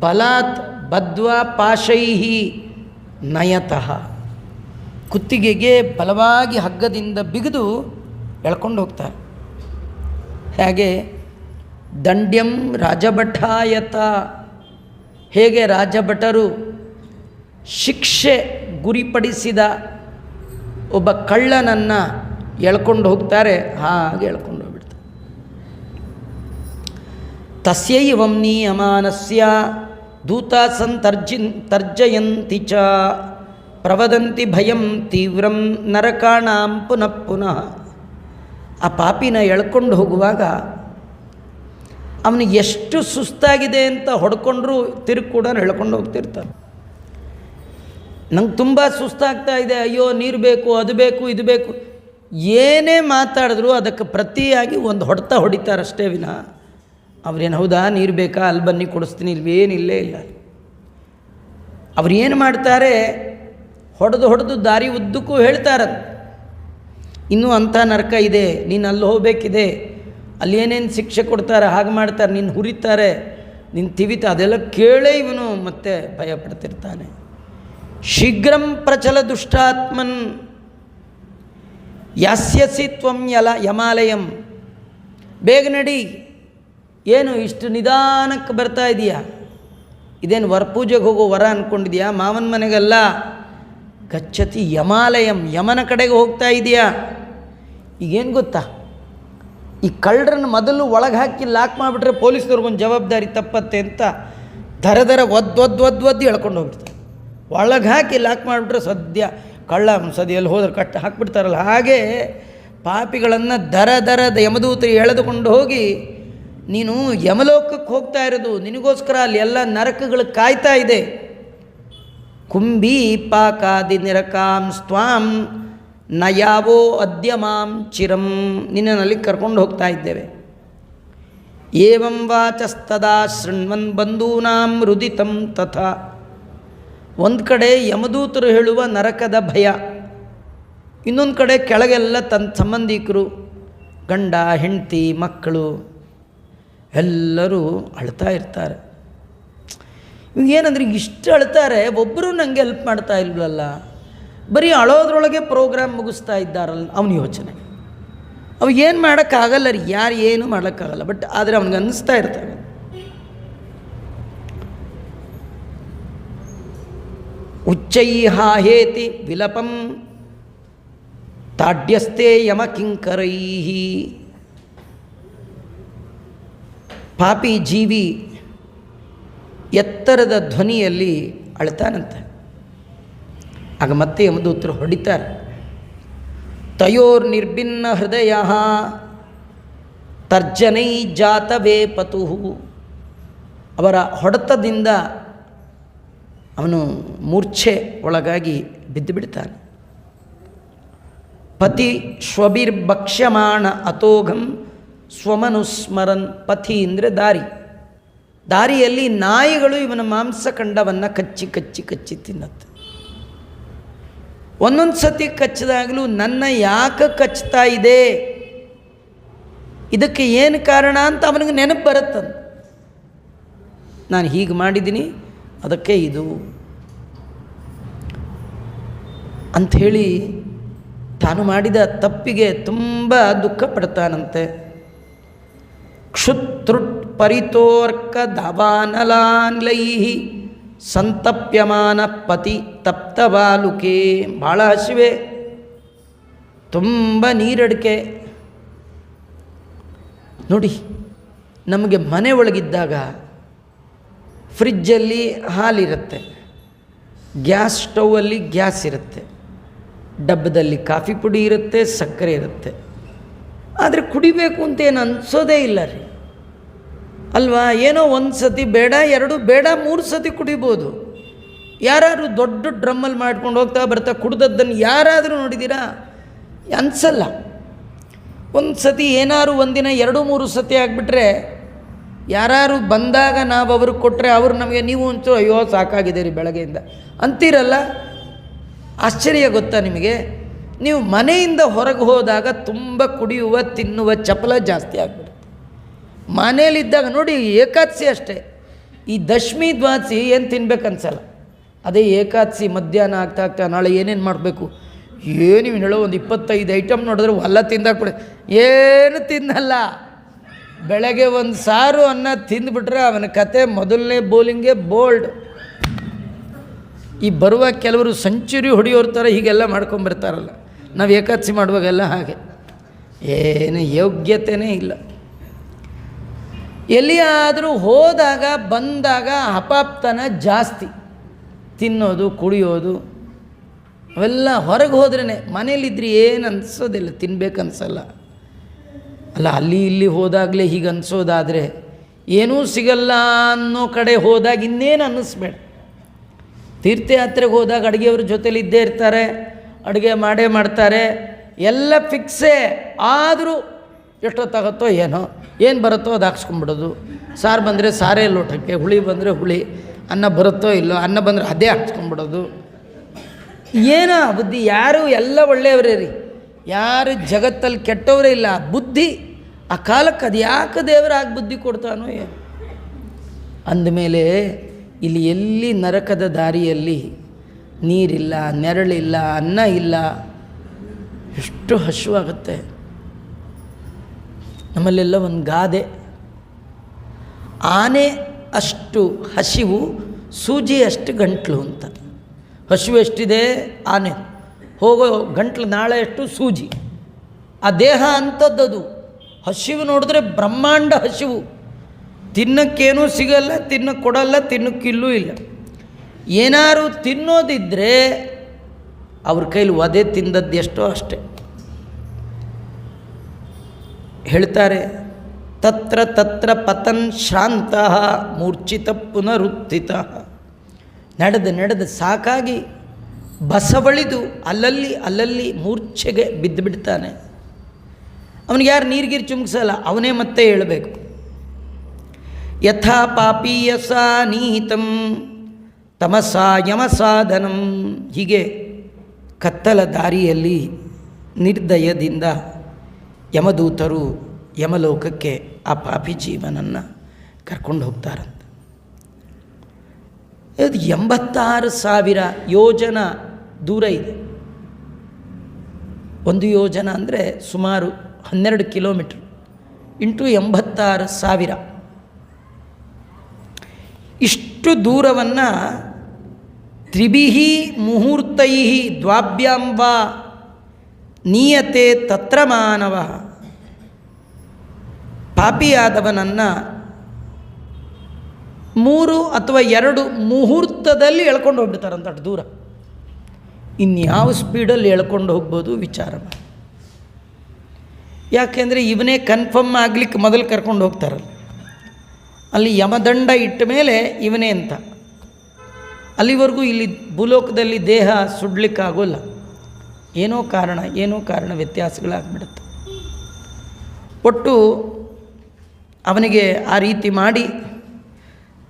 ಬಲಾತ್ ಬದ್ವಾ ಪಾಶೈಹಿ ನಯತಃ, ಕುತ್ತಿಗೆಗೆ ಬಲವಾಗಿ ಹಗ್ಗದಿಂದ ಬಿಗಿದು ಎಳ್ಕೊಂಡು ಹೋಗ್ತಾರೆ. ಹೇಗೆ ದಂಡ್ಯಂ ರಾಜಭಟಾಯತ, ಹೇಗೆ ರಾಜಭಟರು ಶಿಕ್ಷೆ ಗುರಿಪಡಿಸಿದ ಒಬ್ಬ ಕಳ್ಳನನ್ನು ಎಳ್ಕೊಂಡು ಹೋಗ್ತಾರೆ, ಹಾಗೆ ಎಳ್ಕೊಂಡು ಹೋಗ್ಬಿಡ್ತಾರೆ. ತಸ್ಯೈವಂ ನಿಯಮಾನಸ್ಯ ದೂತಾಸನ್ ತರ್ಜಯಂತಿ ಚ ಪ್ರವದಂತಿ ಭಯಂ ತೀವ್ರಂ ನರಕಾಣಾಂ ಪುನಃ ಪುನಃ. ಆ ಪಾಪಿನ ಎಳ್ಕೊಂಡು ಹೋಗುವಾಗ ಅವನಿಗೆ ಎಷ್ಟು ಸುಸ್ತಾಗಿದೆ ಅಂತ ಹೊಡ್ಕೊಂಡ್ರೂ ತಿರುಗಿ ಕೂಡ ಎಳ್ಕೊಂಡು ಹೋಗ್ತಿರ್ತಾನೆ. ನಂಗೆ ತುಂಬ ಸುಸ್ತಾಗ್ತಾ ಇದೆ, ಅಯ್ಯೋ ನೀರು ಬೇಕು, ಅದು ಬೇಕು, ಇದು ಬೇಕು, ಏನೇ ಮಾತಾಡಿದ್ರು ಅದಕ್ಕೆ ಪ್ರತಿಯಾಗಿ ಒಂದು ಹೊಡೆತ ಹೊಡಿತಾರಷ್ಟೇ ವಿನ ಅವ್ರೇನು ಹೌದಾ ನೀರು ಬೇಕಾ ಅಲ್ಲಿ ಬನ್ನಿ ಕೊಡಿಸ್ತೀನಿ, ಇಲ್ವೇನಿಲ್ಲೇ ಇಲ್ಲ. ಅವ್ರು ಏನು ಮಾಡ್ತಾರೆ, ಹೊಡೆದು ದಾರಿ ಉದ್ದಕ್ಕೂ ಹೇಳ್ತಾರೆ, ಇನ್ನೂ ಅಂಥ ನರಕ ಇದೆ, ನೀನು ಅಲ್ಲಿ ಹೋಗಬೇಕಿದೆ, ಅಲ್ಲಿ ಏನೇನು ಶಿಕ್ಷೆ ಕೊಡ್ತಾರೆ, ಹಾಗೆ ಮಾಡ್ತಾರೆ, ನೀನು ಹುರಿತಾರೆ, ನಿಂತಿವಿತ ಅದೆಲ್ಲ ಕೇಳೇ ಇವನು ಮತ್ತೆ ಭಯ ಪಡ್ತಿರ್ತಾನೆ. ಶೀಘ್ರಂ ಪ್ರಚಲ ದುಷ್ಟಾತ್ಮನ್ ಯಾಸ್ಯಸಿ ತ್ವಂ ಯಮಾಲಯಂ. ಬೇಗ ನಡಿ, ಏನು ಇಷ್ಟು ನಿಧಾನಕ್ಕೆ ಬರ್ತಾ ಇದೆಯಾ? ಇದೇನು ವರಪೂಜೆಗೆ ಹೋಗೋ ವರ ಅಂದ್ಕೊಂಡಿದ್ಯಾ? ಮಾವನ ಮನೆಗೆಲ್ಲ ಗಚ್ಚತಿ ಯಮಾಲಯಂ, ಯಮನ ಕಡೆಗೆ ಹೋಗ್ತಾ ಇದೆಯಾ? ಈಗೇನು ಗೊತ್ತಾ, ಈ ಕಳ್ಳರನ್ನು ಮೊದಲು ಒಳಗೆ ಹಾಕಿ ಲಾಕ್ ಮಾಡಿಬಿಟ್ರೆ ಪೊಲೀಸ್ನವ್ರಿಗೊಂದು ಜವಾಬ್ದಾರಿ ತಪ್ಪತ್ತೆ ಅಂತ ದರ ಒದ್ದು ಎಳ್ಕೊಂಡು ಹೋಗ್ಬಿಡ್ತಾರೆ. ಒಳಗೆ ಹಾಕಿ ಲಾಕ್ ಮಾಡಿಬಿಟ್ರೆ ಸದ್ಯ ಕಳ್ಳ ಸದ್ಯಲ್ಲಿ ಹೋದ್ರೆ ಕಟ್ಟ ಹಾಕಿಬಿಡ್ತಾರಲ್ಲ, ಹಾಗೆ ಪಾಪಿಗಳನ್ನು ದರದ ಯಮದೂತರು ಎಳೆದುಕೊಂಡು ಹೋಗಿ, ನೀನು ಯಮಲೋಕಕ್ಕೆ ಹೋಗ್ತಾ ಇರೋದು, ನಿನಗೋಸ್ಕರ ಅಲ್ಲಿ ಎಲ್ಲ ನರಕಗಳು ಕಾಯ್ತಾ ಇದೆ. ಕುಂಭೀ ಪಾಕಾದಿ ನಿರಕಾಂ ಸ್ವಾಂ ನಯಾವೋ ಅದ್ಯ ಮಾಂ ಚಿರಂ. ನಿನ್ನಲ್ಲಿ ಕರ್ಕೊಂಡು ಹೋಗ್ತಾ ಇದ್ದೇವೆ. ಏವಂ ವಾಚಸ್ತದಾ ಶೃಣ್ವನ್ ಬಂಧೂನಾಂ ರುದಿತಂ ತಥಾ. ಒಂದು ಕಡೆ ಯಮದೂತರು ಹೇಳುವ ನರಕದ ಭಯ, ಇನ್ನೊಂದು ಕಡೆ ಕೆಳಗೆಲ್ಲ ತನ್ನ ಸಂಬಂಧಿಕರು, ಗಂಡ ಹೆಂಡತಿ ಮಕ್ಕಳು ಎಲ್ಲರೂ ಅಳ್ತಾ ಇರ್ತಾರೆ. ಏನಂದ್ರೆ ಇಷ್ಟು ಅಳ್ತಾರೆ, ಒಬ್ಬರು ನನಗೆ ಹೆಲ್ಪ್ ಮಾಡ್ತಾ ಇಲ್ವಲ್ಲ, ಬರೀ ಅಳೋದ್ರೊಳಗೆ ಪ್ರೋಗ್ರಾಮ್ ಮುಗಿಸ್ತಾ ಇದ್ದಾರಲ್ಲ ಅವನ ಯೋಚನೆ. ಅವಾಗೇನು ಮಾಡೋಕ್ಕಾಗಲ್ಲ ರೀ, ಯಾರು ಏನು ಮಾಡೋಕ್ಕಾಗಲ್ಲ. ಬಟ್ ಆದರೆ ಅವನಿಗೆ ಅನ್ನಿಸ್ತಾ ಇರ್ತಾರೆ. ಉಚ್ಚೈ ಹಾಹೇತಿ ವಿಲಪಂ ತಾಡ್ಯಸ್ತೆ ಯಮ ಕಿಂಕರೈ. ಪಾಪಿ ಜೀವಿ ಎತ್ತರದ ಧ್ವನಿಯಲ್ಲಿ ಅಳ್ತಾನಂತೆ. ಆಗ ಮತ್ತೆ ಯಮದೂತರು ಹೊಡಿತಾರೆ. ತಯೋರ್ ನಿರ್ಭಿನ್ನ ಹೃದಯ ತರ್ಜನೈ ಜಾತವೇ ಪತುಹು. ಅವರ ಹೊಡೆತದಿಂದ ಅವನು ಮೂರ್ಛೆ ಒಳಗಾಗಿ ಬಿದ್ದು ಬಿಡ್ತಾನೆ. ಪತಿ ಶ್ವಭಿರ್ಭಕ್ಷ್ಯಮಾಣ ಅತೋಘಂ ಸ್ವಮನುಸ್ಮರನ್. ಪಥಿ ಅಂದರೆ ದಾರಿ. ದಾರಿಯಲ್ಲಿ ನಾಯಿಗಳು ಇವನ ಮಾಂಸಖಂಡವನ್ನು ಕಚ್ಚಿ ಕಚ್ಚಿ ಕಚ್ಚಿ ತಿನ್ನತ್ತೆ. ಒಂದೊಂದು ಸತಿ ಕಚ್ಚಿದಾಗಲೂ ನನ್ನ ಯಾಕೆ ಕಚ್ತಾ ಇದೆ, ಇದಕ್ಕೆ ಏನು ಕಾರಣ ಅಂತ ಅವನಿಗೆ ನೆನಪು ಬರುತ್ತಂತ. ನಾನು ಹೀಗೆ ಮಾಡಿದ್ದೀನಿ, ಅದಕ್ಕೆ ಇದು ಅಂಥೇಳಿ ತಾನು ಮಾಡಿದ ತಪ್ಪಿಗೆ ತುಂಬ ದುಃಖ ಪಡ್ತಾನಂತೆ. ಕ್ಷುತ್ರುಟ್ ಪರಿತೋರ್ಕ ದಾವಾನಲಾನ್ಲೈ ಸಂತಪ್ಯಮಾನ ಪತಿ ತಪ್ತವಾಲುಕೆ. ಭಾಳ ಹಸಿವೆ, ತುಂಬ ನೀರಡಿಕೆ. ನೋಡಿ, ನಮಗೆ ಮನೆ ಒಳಗಿದ್ದಾಗ ಫ್ರಿಜ್ಜಲ್ಲಿ ಹಾಲಿರುತ್ತೆ, ಗ್ಯಾಸ್ ಸ್ಟೌವಲ್ಲಿ ಗ್ಯಾಸ್ ಇರುತ್ತೆ, ಡಬ್ಬದಲ್ಲಿ ಕಾಫಿ ಪುಡಿ ಇರುತ್ತೆ, ಸಕ್ಕರೆ ಇರುತ್ತೆ. ಆದರೆ ಕುಡಿಬೇಕು ಅಂತ ಏನು ಅನಿಸೋದೇ ಇಲ್ಲ ರೀ, ಅಲ್ವಾ? ಏನೋ ಒಂದು ಸತಿ ಬೇಡ, ಎರಡು ಬೇಡ, 3 ಸತಿ ಕುಡಿಬೋದು. ಯಾರಾದರೂ ದೊಡ್ಡ ಡ್ರಮ್ಮಲ್ಲಿ ಮಾಡ್ಕೊಂಡು ಹೋಗ್ತಾ ಬರ್ತಾ ಕುಡ್ದದ್ದನ್ನು ಯಾರಾದರೂ ನೋಡಿದ್ದೀರಾ? ಅನಿಸಲ್ಲ. ಒಂದು ಸತಿ ಏನಾದ್ರು ಒಂದಿನ 2-3 ಸತಿ ಆಗಿಬಿಟ್ರೆ, ಯಾರು ಬಂದಾಗ ನಾವು ಅವ್ರಿಗೆ ಕೊಟ್ಟರೆ ಅವರು ನಮಗೆ ನೀವು ಒಂಚೂರು ಅಯ್ಯೋ ಸಾಕಾಗಿದೆ ರೀ ಬೆಳಗ್ಗೆಯಿಂದ ಅಂತೀರಲ್ಲ. ಆಶ್ಚರ್ಯ ಗೊತ್ತಾ ನಿಮಗೆ? ನೀವು ಮನೆಯಿಂದ ಹೊರಗೆ ಹೋದಾಗ ತುಂಬ ಕುಡಿಯುವ ತಿನ್ನುವ ಚಪಲ ಜಾಸ್ತಿ ಆಗಿಬಿಡುತ್ತೆ. ಮನೇಲಿದ್ದಾಗ ನೋಡಿ, ಏಕಾದಶಿ ಅಷ್ಟೇ, ಈ ದಶಮಿ ದ್ವಾದಶಿ ಏನು ತಿನ್ಬೇಕು ಅನ್ಸಲ್ಲ. ಅದೇ ಏಕಾದಶಿ ಮಧ್ಯಾಹ್ನ ಆಗ್ತಾ ನಾಳೆ ಏನೇನು ಮಾಡಬೇಕು, ಏನು ಹೇಳೋ ಒಂದು 25 ಐಟಮ್ ನೋಡಿದ್ರೆ ಎಲ್ಲ ತಿಂದಾಕ್ಬಿಡಿ, ಏನು ತಿನ್ನಲ್ಲ. ಬೆಳಗ್ಗೆ ಒಂದು ಸಾರು ಅನ್ನ ತಿಂದುಬಿಟ್ರೆ ಅವನ ಕತೆ ಮೊದಲನೇ ಬೌಲಿಂಗೇ ಬೋಲ್ಡ್. ಈ ಬರುವ ಕೆಲವರು ಸೆಂಚುರಿ ಹೊಡೆಯೋರ ಥರ ಹೀಗೆಲ್ಲ ಮಾಡ್ಕೊಂಬರ್ತಾರಲ್ಲ, ನಾವು ಏಕಾದಶಿ ಮಾಡುವಾಗೆಲ್ಲ ಹಾಗೆ ಏನು ಯೋಗ್ಯತೆಯೇ ಇಲ್ಲ. ಎಲ್ಲಿಯಾದರೂ ಹೋದಾಗ ಬಂದಾಗ ಹಪಾಪ್ತನ ಜಾಸ್ತಿ, ತಿನ್ನೋದು ಕುಡಿಯೋದು ಅವೆಲ್ಲ ಹೊರಗೆ ಹೋದ್ರೇ. ಮನೇಲಿದ್ದರೆ ಏನು ಅನಿಸೋದಿಲ್ಲ, ತಿನ್ಬೇಕನ್ಸಲ್ಲ ಅಲ್ಲ. ಅಲ್ಲಿ ಇಲ್ಲಿ ಹೋದಾಗಲೇ ಹೀಗೆ ಅನಿಸೋದಾದರೆ ಏನೂ ಸಿಗಲ್ಲ ಅನ್ನೋ ಕಡೆ ಹೋದಾಗ ಇನ್ನೇನು ಅನ್ನಿಸ್ಬೇಡ. ತೀರ್ಥಯಾತ್ರೆಗೆ ಹೋದಾಗ ಅಡುಗೆಯವ್ರ ಜೊತೇಲಿ ಇದ್ದೇ ಇರ್ತಾರೆ, ಅಡುಗೆ ಮಾಡೇ ಮಾಡ್ತಾರೆ, ಎಲ್ಲ ಫಿಕ್ಸೇ. ಆದರೂ ಎಷ್ಟೊತ್ತಾಗತ್ತೋ ಏನೋ, ಏನು ಬರುತ್ತೋ ಅದು ಹಾಕ್ಸ್ಕೊಂಬಿಡೋದು. ಸಾರು ಬಂದರೆ ಸಾರೇ ಲೋಟಕ್ಕೆ, ಹುಳಿ ಬಂದರೆ ಹುಳಿ, ಅನ್ನ ಬರುತ್ತೋ ಇಲ್ಲೋ, ಅನ್ನ ಬಂದರೆ ಅದೇ ಹಾಕ್ಸ್ಕೊಂಬಿಡೋದು. ಏನೋ ಬುದ್ಧಿ. ಯಾರು ಎಲ್ಲ ಒಳ್ಳೆಯವರೇ ರೀ, ಯಾರು ಜಗತ್ತಲ್ಲಿ ಕೆಟ್ಟವರೇ ಇಲ್ಲ. ಬುದ್ಧಿ ಆ ಕಾಲಕ್ಕೆ ಅದು ಯಾಕೆ ದೇವರಾಗಿ ಬುದ್ಧಿ ಕೊಡ್ತಾನೋ ಏನು. ಅಂದಮೇಲೆ ಇಲ್ಲಿ ಎಲ್ಲಿ ನರಕದ ದಾರಿಯಲ್ಲಿ ನೀರಿಲ್ಲ, ನೆರಳಿಲ್ಲ, ಅನ್ನ ಇಲ್ಲ, ಎಷ್ಟು ಹಸಿವಾಗುತ್ತೆ. ನಮ್ಮಲ್ಲೆಲ್ಲ ಒಂದು ಗಾದೆ, ಆನೆ ಅಷ್ಟು ಹಸಿವು, ಸೂಜಿ ಅಷ್ಟು ಗಂಟ್ಲು ಅಂತ. ಹಸಿವು ಎಷ್ಟಿದೆ ಆನೆ, ಹೋಗೋ ಗಂಟ್ಲು ನಾಳೆ ಎಷ್ಟು ಸೂಜಿ. ಆ ದೇಹ ಅಂಥದ್ದದು. ಹಸಿವು ನೋಡಿದ್ರೆ ಬ್ರಹ್ಮಾಂಡ ಹಸಿವು. ತಿನ್ನಕ್ಕೇನೂ ಸಿಗಲ್ಲ, ತಿನ್ನಕ್ಕೆ ಕೊಡಲ್ಲ, ತಿನ್ನಕ್ಕಿಲ್ಲೂ ಇಲ್ಲ. ಏನಾರು ತಿನ್ನೋದಿದ್ದರೆ ಅವ್ರ ಕೈಲಿ ಒದೆ ತಿಂದದ್ದು ಎಷ್ಟೋ ಅಷ್ಟೆ. ಹೇಳ್ತಾರೆ, ತತ್ರ ತತ್ರ ಪತನ್ ಶ್ರಾಂತ ಮೂರ್ಛಿತ ಪುನರುತ್ಥಿತ. ನಡೆದು ಸಾಕಾಗಿ ಬಸವಳಿದು ಅಲ್ಲಲ್ಲಿ ಮೂರ್ಛೆಗೆ ಬಿದ್ದು ಬಿಡ್ತಾನೆ. ಅವನಿಗೆ ಯಾರು ನೀರ್ಗೀರು ಚುಮ್ಕಿಸಲ್ಲ, ಅವನೇ ಮತ್ತೆ ಹೇಳಬೇಕು. ಯಥಾ ಪಾಪೀಯಸ ನೀತಂ ತಮಸಾ ಯಮಸಾಧನಂ. ಹೀಗೆ ಕತ್ತಲ ದಾರಿಯಲ್ಲಿ ನಿರ್ದಯದಿಂದ ಯಮದೂತರು ಯಮಲೋಕಕ್ಕೆ ಆ ಪಾಪಿ ಜೀವನನ್ನು ಕರ್ಕೊಂಡು ಹೋಗ್ತಾರಂತೆ. ಇದು 86,000 ಯೋಜನ ದೂರ ಇದೆ. ಒಂದು ಯೋಜನ ಅಂದರೆ ಸುಮಾರು 12 ಕಿಲೋಮೀಟ್ರ್ ಇಂಟು 86,000. ಇಷ್ಟು ದೂರವನ್ನು ತ್ರಿಭಿಹಿ ಮುಹೂರ್ತೈಹಿ ದ್ವಾಭ್ಯಾಂಬ ನೀಯತೆ ತತ್ರ ಮಾನವ. ಪಾಪಿಯಾದವನನ್ನು 3 ಅಥವಾ 2 ಮುಹೂರ್ತದಲ್ಲಿ ಎಳ್ಕೊಂಡು ಹೋಗ್ಬಿಡ್ತಾರಂತ. ಅಷ್ಟು ದೂರ ಇನ್ಯಾವ ಸ್ಪೀಡಲ್ಲಿ ಎಳ್ಕೊಂಡು ಹೋಗ್ಬೋದು ವಿಚಾರ ಮಾಡಿ. ಯಾಕೆಂದರೆ ಇವನೇ ಕನ್ಫರ್ಮ್ ಆಗಲಿಕ್ಕೆ ಮೊದಲು ಕರ್ಕೊಂಡು ಹೋಗ್ತಾರಲ್ಲ, ಅಲ್ಲಿ ಯಮದಂಡ ಇಟ್ಟ ಮೇಲೆ ಇವನೇ ಅಂತ. ಅಲ್ಲಿವರೆಗೂ ಇಲ್ಲಿ ಭೂಲೋಕದಲ್ಲಿ ದೇಹ ಸುಡಲಿಕ್ಕಾಗೋಲ್ಲ. ಏನೋ ಕಾರಣ ವ್ಯತ್ಯಾಸಗಳಾಗ್ಬಿಡುತ್ತೆ. ಒಟ್ಟು ಅವನಿಗೆ ಆ ರೀತಿ ಮಾಡಿ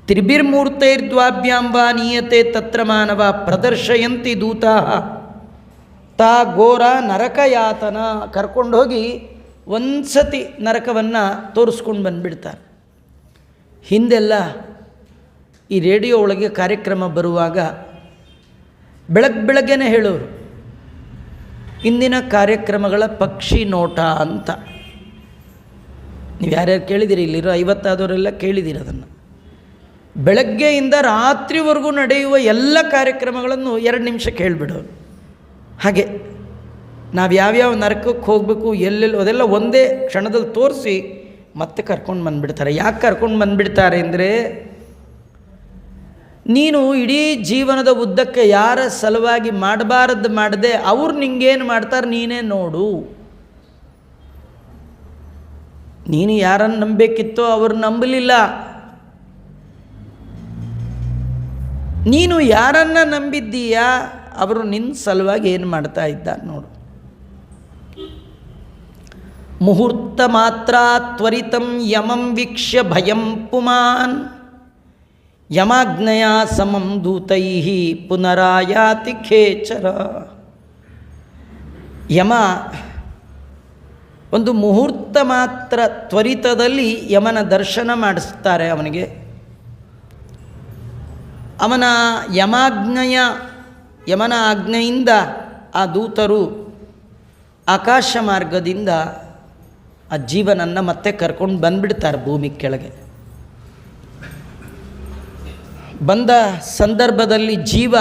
ತ್ರಿಭಿರ್ಮೂರ್ತೈರ್ದ್ವಾಭ್ಯಾಂಬ ನೀಯತೆ ತತ್ರ ಮಾನವ ಪ್ರದರ್ಶಯಂತಿ ದೂತಾ ತಾ ಘೋರ ನರಕಯಾತನ. ಕರ್ಕೊಂಡೋಗಿ ಒಂದು ಸತಿ ನರಕವನ್ನು ತೋರಿಸ್ಕೊಂಡು ಬಂದುಬಿಡ್ತಾರೆ. ಹಿಂದೆಲ್ಲ ಈ ರೇಡಿಯೋ ಒಳಗೆ ಕಾರ್ಯಕ್ರಮ ಬರುವಾಗ ಬೆಳಗ್ಗೆನೇ ಹೇಳೋರು, ಇಂದಿನ ಕಾರ್ಯಕ್ರಮಗಳ ಪಕ್ಷಿ ನೋಟ ಅಂತ. ನೀವು ಯಾರ್ಯಾರು ಕೇಳಿದ್ದೀರಿ? ಇಲ್ಲಿರೋ 50 ಆದವರೆಲ್ಲ ಕೇಳಿದ್ದೀರಿ ಅದನ್ನು. ಬೆಳಗ್ಗೆಯಿಂದ ರಾತ್ರಿವರೆಗೂ ನಡೆಯುವ ಎಲ್ಲ ಕಾರ್ಯಕ್ರಮಗಳನ್ನು 2 ನಿಮಿಷಕ್ಕೆ ಹೇಳಿಬಿಡೋರು. ಹಾಗೆ ನಾವು ಯಾವ್ಯಾವ ನರಕಕ್ಕೆ ಹೋಗಬೇಕು, ಎಲ್ಲೆಲ್ಲೋ ಅದೆಲ್ಲ ಒಂದೇ ಕ್ಷಣದಲ್ಲಿ ತೋರಿಸಿ ಮತ್ತೆ ಕರ್ಕೊಂಡು ಬಂದುಬಿಡ್ತಾರೆ. ಯಾಕೆ ಕರ್ಕೊಂಡು ಬಂದುಬಿಡ್ತಾರೆ ಅಂದರೆ, ನೀನು ಇಡೀ ಜೀವನದ ಉದ್ದಕ್ಕೆ ಯಾರ ಸಲುವಾಗಿ ಮಾಡಬಾರದ್ದು ಮಾಡದೆ ಅವ್ರು ನಿಂಗೇನು ಮಾಡ್ತಾರೆ ನೀನೇ ನೋಡು. ನೀನು ಯಾರನ್ನು ನಂಬಬೇಕಿತ್ತೋ ಅವ್ರು ನಂಬಲಿಲ್ಲ. ನೀನು ಯಾರನ್ನು ನಂಬಿದ್ದೀಯಾ ಅವರು ನಿನ್ನ ಸಲುವಾಗಿ ಏನು ಮಾಡ್ತಾ ಇದ್ದಾರೆ ನೋಡು. ಮುಹೂರ್ತ ಮಾತ್ರ ತ್ವರಿತಂ ಯಮಂ ವೀಕ್ಷ್ಯ ಭಯಂ ಪುಮಾನ್ ಯಮಾಜ್ಞೆಯ ಸಮಂ ದೂತೈಹಿ ಪುನರಾಯಾತಿ ಖೇಚರ. ಯಮ ಒಂದು ಮುಹೂರ್ತ ಮಾತ್ರ ತ್ವರಿತದಲ್ಲಿ ಯಮನ ದರ್ಶನ ಮಾಡಿಸ್ತಾರೆ ಅವನಿಗೆ. ಯಮನ ಆಜ್ಞೆಯಿಂದ ಆ ದೂತರು ಆಕಾಶ ಮಾರ್ಗದಿಂದ ಆ ಜೀವನನ್ನು ಮತ್ತೆ ಕರ್ಕೊಂಡು ಬಂದುಬಿಡ್ತಾರೆ ಭೂಮಿ ಕೆಳಗೆ. ಬಂದ ಸಂದರ್ಭದಲ್ಲಿ ಜೀವ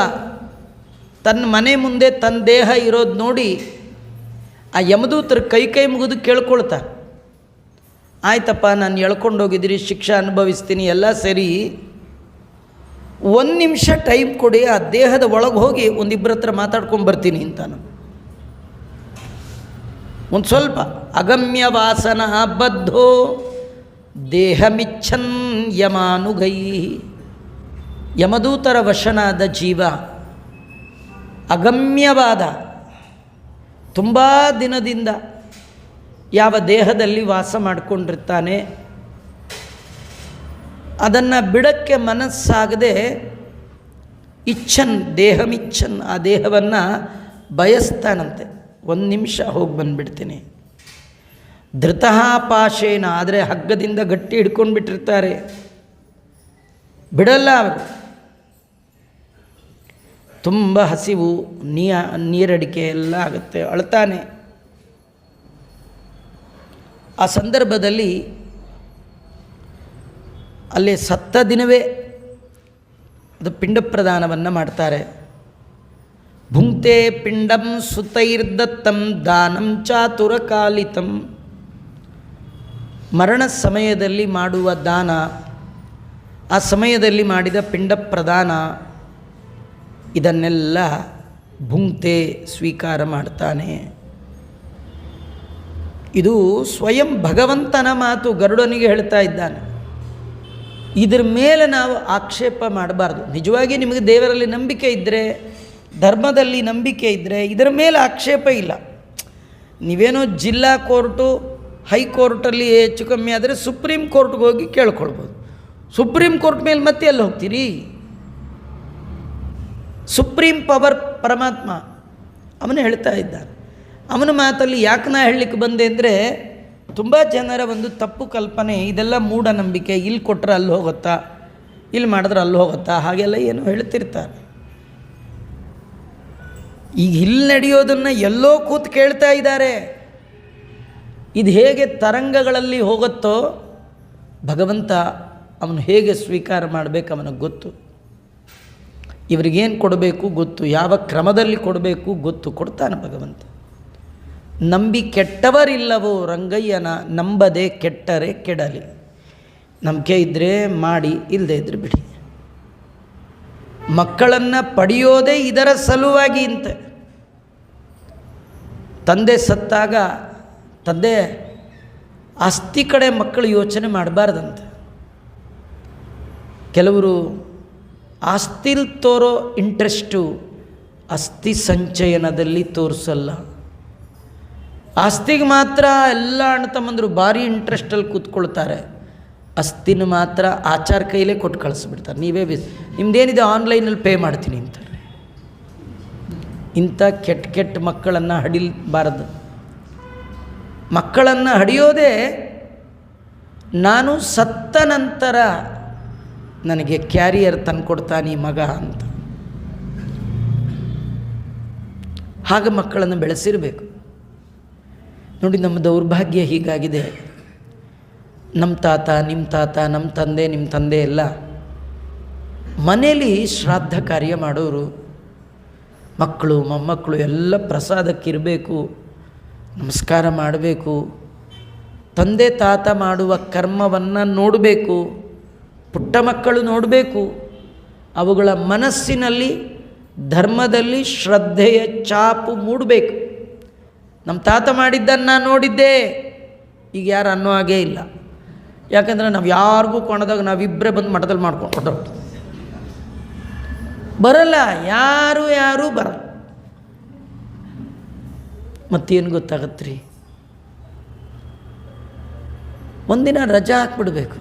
ತನ್ನ ಮನೆ ಮುಂದೆ ತನ್ನ ದೇಹ ಇರೋದು ನೋಡಿ ಆ ಯಮದೂತರು ಕೈ ಮುಗಿದು ಕೇಳ್ಕೊಳ್ತಾ, ಆಯ್ತಪ್ಪ ನಾನು ಎಳ್ಕೊಂಡೋಗಿದ್ದೀರಿ, ಶಿಕ್ಷೆ ಅನುಭವಿಸ್ತೀನಿ, ಎಲ್ಲ ಸರಿ, 1 ನಿಮಿಷ ಟೈಮ್ ಕೊಡಿ, ಆ ದೇಹದ ಒಳಗೆ ಹೋಗಿ ಒಂದಿಬ್ಬರ ಹತ್ರ ಮಾತಾಡ್ಕೊಂಡು ಬರ್ತೀನಿ ಅಂತಾನು. ಒಂದು ಸ್ವಲ್ಪ ಅಗಮ್ಯ ವಾಸನ ಬದ್ಧೋ ದೇಹಮಿಚ್ಛನ್ ಯಮಾನುಗೈ. ಯಮದೂತರ ವಶನಾದ ಜೀವ ಅಗಮ್ಯವಾದ ತುಂಬ ದಿನದಿಂದ ಯಾವ ದೇಹದಲ್ಲಿ ವಾಸ ಮಾಡಿಕೊಂಡಿರ್ತಾನೆ ಅದನ್ನು ಬಿಡಕ್ಕೆ ಮನಸ್ಸಾಗದೆ ದೇಹಮಿಚ್ಛನ್ ಆ ದೇಹವನ್ನು ಬಯಸ್ತಾನಂತೆ. 1 ನಿಮಿಷ ಹೋಗಿ ಬಂದುಬಿಡ್ತೀನಿ. ಧೃತಃ ಪಾಶೇನ, ಆದರೆ ಹಗ್ಗದಿಂದ ಗಟ್ಟಿ ಹಿಡ್ಕೊಂಡು ಬಿಟ್ಟಿರ್ತಾರೆ. ಬಿಡಲ್ಲ ಅವರು. ತುಂಬ ಹಸಿವು, ನೀರಡಿಕೆ ಎಲ್ಲ ಆಗುತ್ತೆ, ಅಳ್ತಾನೆ. ಆ ಸಂದರ್ಭದಲ್ಲಿ ಅಲ್ಲಿ ಸತ್ತ ದಿನವೇ ಅದು ಪಿಂಡ ಪ್ರದಾನವನ್ನು ಮಾಡ್ತಾರೆ. ಭುಂಕ್ತೆ ಪಿಂಡಂ ಸುತೈರ್ದತ್ತಂ ದಾನಂ ಚಾತುರಕಾಲಿತಂ. ಮರಣ ಸಮಯದಲ್ಲಿ ಮಾಡುವ ದಾನ, ಆ ಸಮಯದಲ್ಲಿ ಮಾಡಿದ ಪಿಂಡ ಪ್ರದಾನ, ಇದನ್ನೆಲ್ಲ ಭುಂಕ್ತೆ ಸ್ವೀಕಾರ ಮಾಡ್ತಾನೆ. ಇದು ಸ್ವಯಂ ಭಗವಂತನ ಮಾತು, ಗರುಡನಿಗೆ ಹೇಳ್ತಾ ಇದ್ದಾನೆ. ಇದ್ರ ಮೇಲೆ ನಾವು ಆಕ್ಷೇಪ ಮಾಡಬಾರ್ದು. ನಿಜವಾಗಿ ನಿಮಗೆ ದೇವರಲ್ಲಿ ನಂಬಿಕೆ ಇದ್ದರೆ, ಧರ್ಮದಲ್ಲಿ ನಂಬಿಕೆ ಇದ್ದರೆ ಇದರ ಮೇಲೆ ಆಕ್ಷೇಪ ಇಲ್ಲ. ನೀವೇನೋ ಜಿಲ್ಲಾ ಕೋರ್ಟು, ಹೈಕೋರ್ಟಲ್ಲಿ ಹೆಚ್ಚು ಕಮ್ಮಿ ಆದರೆ ಸುಪ್ರೀಂ ಕೋರ್ಟ್ಗೆ ಹೋಗಿ ಕೇಳ್ಕೊಳ್ಬೋದು. ಸುಪ್ರೀಂ ಕೋರ್ಟ್ ಮೇಲೆ ಮತ್ತೆ ಎಲ್ಲಿ ಹೋಗ್ತೀರಿ? ಸುಪ್ರೀಂ ಪವರ್ ಪರಮಾತ್ಮ ಅವನು ಹೇಳ್ತಾ ಇದ್ದಾನೆ. ಅವನ ಮಾತಲ್ಲಿ ಯಾಕೆ ನಾ ಹೇಳಲಿಕ್ಕೆ ಬಂದೆ ಅಂದರೆ, ತುಂಬ ಜನರ ಒಂದು ತಪ್ಪು ಕಲ್ಪನೆ, ಇದೆಲ್ಲ ಮೂಢನಂಬಿಕೆ, ಇಲ್ಲಿ ಕೊಟ್ಟರೆ ಅಲ್ಲಿ ಹೋಗುತ್ತಾ, ಇಲ್ಲಿ ಮಾಡಿದ್ರೆ ಅಲ್ಲಿ ಹೋಗುತ್ತಾ, ಹಾಗೆಲ್ಲ ಏನು ಹೇಳ್ತಿರ್ತಾರೆ. ಈಗ ಇಲ್ಲಿ ನಡೆಯೋದನ್ನು ಎಲ್ಲೋ ಕೂತು ಕೇಳ್ತಾ ಇದ್ದಾರೆ. ಇದು ಹೇಗೆ ತರಂಗಗಳಲ್ಲಿ ಹೋಗುತ್ತೋ ಭಗವಂತ ಅವನು ಹೇಗೆ ಸ್ವೀಕಾರ ಮಾಡಬೇಕು ಅವನಿಗೆ ಗೊತ್ತು. ಇವರಿಗೇನು ಕೊಡಬೇಕು ಗೊತ್ತು, ಯಾವ ಕ್ರಮದಲ್ಲಿ ಕೊಡಬೇಕು ಗೊತ್ತು, ಕೊಡ್ತಾನೆ ಭಗವಂತ. ನಂಬಿ ಕೆಟ್ಟವರಿಲ್ಲವೋ ರಂಗಯ್ಯನ, ನಂಬದೆ ಕೆಟ್ಟರೆ ಕೆಡಲಿ. ನಂಬಿಕೆ ಇದ್ದರೆ ಮಾಡಿ, ಇಲ್ಲದೆ ಇದ್ದರೆ ಬಿಡಿ. ಮಕ್ಕಳನ್ನು ಪಡೆಯೋದೇ ಇದರ ಸಲುವಾಗಿ ಅಂತೆ. ತಂದೆ ಸತ್ತಾಗ ತಂದೆ ಆಸ್ತಿ ಕಡೆ ಮಕ್ಕಳು ಯೋಚನೆ ಮಾಡಬಾರ್ದಂತೆ. ಕೆಲವರು ಆಸ್ತಿಲ್ ತೋರೋ ಇಂಟ್ರೆಸ್ಟು ಅಸ್ಥಿ ಸಂಚಯನದಲ್ಲಿ ತೋರಿಸಲ್ಲ. ಆಸ್ತಿಗೆ ಮಾತ್ರ ಎಲ್ಲ ಅಣ್ಣ ತಮ್ಮಂದರು ಭಾರಿ ಇಂಟ್ರೆಸ್ಟಲ್ಲಿ ಕೂತ್ಕೊಳ್ತಾರೆ. ಅಸ್ತಿನ ಮಾತ್ರ ಆಚಾರ ಕೈಲೇ ಕೊಟ್ಟು ಕಳಿಸ್ಬಿಡ್ತಾರೆ. ನೀವೇ ನಿಮ್ಮದೇನಿದೆ ಆನ್ಲೈನಲ್ಲಿ ಪೇ ಮಾಡ್ತೀನಿ ಅಂತಾರೆ. ಇಂಥ ಕೆಟ್ಟ ಕೆಟ್ಟ ಮಕ್ಕಳನ್ನು ಹಡಿಬಾರದು. ಮಕ್ಕಳನ್ನು ಹಡಿಯೋದೇ ನಾನು ಸತ್ತ ನಂತರ ನನಗೆ ಕ್ಯಾರಿಯರ್ ತಂದುಕೊಡ್ತಾನೆ ಈ ಮಗ ಅಂತ. ಹಾಗೆ ಮಕ್ಕಳನ್ನು ಬೆಳೆಸಿರಬೇಕು. ನೋಡಿ, ನಮ್ಮ ದೌರ್ಭಾಗ್ಯ ಹೀಗಾಗಿದೆ. ನಮ್ಮ ತಾತ, ನಿಮ್ಮ ತಾತ, ನಮ್ಮ ತಂದೆ, ನಿಮ್ಮ ತಂದೆ ಎಲ್ಲ ಮನೇಲಿ ಶ್ರಾದ್ದ ಕಾರ್ಯ ಮಾಡೋರು. ಮಕ್ಕಳು ಮೊಮ್ಮಕ್ಕಳು ಎಲ್ಲ ಪ್ರಸಾದಕ್ಕಿರಬೇಕು, ನಮಸ್ಕಾರ ಮಾಡಬೇಕು, ತಂದೆ ತಾತ ಮಾಡುವ ಕರ್ಮವನ್ನು ನೋಡಬೇಕು, ಪುಟ್ಟ ಮಕ್ಕಳು ನೋಡಬೇಕು. ಅವುಗಳ ಮನಸ್ಸಿನಲ್ಲಿ ಧರ್ಮದಲ್ಲಿ ಶ್ರದ್ಧೆಯ ಚಾಪು ಮೂಡಬೇಕು. ನಮ್ಮ ತಾತ ಮಾಡಿದ್ದನ್ನು ನೋಡಿದ್ದೆ, ಈಗ ಯಾರು ಅನ್ನೋ ಹಾಗೇ ಇಲ್ಲ. ಯಾಕಂದರೆ ನಾವು ಯಾರಿಗೂ ಕೊಂಡದಾಗ ನಾವಿಬ್ಬರೇ ಬಂದು ಮಠದಲ್ಲಿ ಮಾಡ್ಕೊಂಡು ಬರಲ್ಲ, ಯಾರೂ ಬರಲ್ಲ. ಮತ್ತೇನು ಗೊತ್ತಾಗತ್ರಿ? ಒಂದಿನ ರಜಾ ಹಾಕ್ಬಿಡ್ಬೇಕು.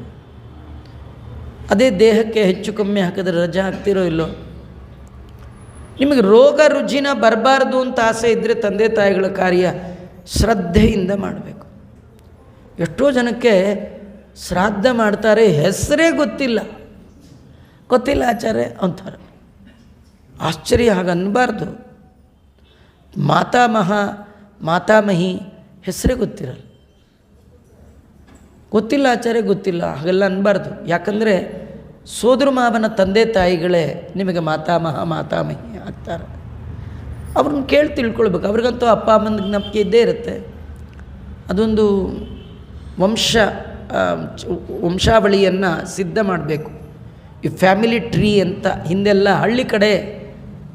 ಅದೇ ದೇಹಕ್ಕೆ ಹೆಚ್ಚು ಕಮ್ಮಿ ಹಾಕಿದ್ರೆ ರಜಾ ಹಾಕ್ತಿರೋ ಇಲ್ಲೋ? ನಿಮಗೆ ರೋಗ ರುಜಿನ ಬರಬಾರ್ದು ಅಂತ ಆಸೆ ಇದ್ದರೆ ತಂದೆ ತಾಯಿಗಳ ಕಾರ್ಯ ಶ್ರದ್ಧೆಯಿಂದ ಮಾಡಬೇಕು. ಎಷ್ಟೋ ಜನಕ್ಕೆ ಶ್ರಾದ್ದ ಮಾಡ್ತಾರೆ, ಹೆಸರೇ ಗೊತ್ತಿಲ್ಲ ಆಚಾರ್ಯ ಅಂತಾರೆ. ಆಶ್ಚರ್ಯ, ಹಾಗೆ ಅನ್ನಬಾರ್ದು. ಮಾತಾಮಹಿ ಹೆಸರೇ ಗೊತ್ತಿಲ್ಲ ಆಚಾರ್ಯ, ಗೊತ್ತಿಲ್ಲ, ಹಾಗೆಲ್ಲ ಅನ್ನಬಾರ್ದು. ಯಾಕಂದರೆ ಸೋದರ ಮಾವನ ತಂದೆ ತಾಯಿಗಳೇ ನಿಮಗೆ ಮಾತಾಮಹಿ ಆಗ್ತಾರೆ. ಅವ್ರನ್ನ ಕೇಳಿ ತಿಳ್ಕೊಳ್ಬೇಕು. ಅವ್ರಿಗಂತೂ ಅಪ್ಪ ಅಮ್ಮನಿಗೆ ನಂಬಿಕೆ ಇದ್ದೇ ಇರುತ್ತೆ. ಅದೊಂದು ವಂಶಾವಳಿಯನ್ನು ಸಿದ್ಧ ಮಾಡಬೇಕು. ಈ ಫ್ಯಾಮಿಲಿ ಟ್ರೀ ಅಂತ ಹಿಂದೆಲ್ಲ ಹಳ್ಳಿ ಕಡೆ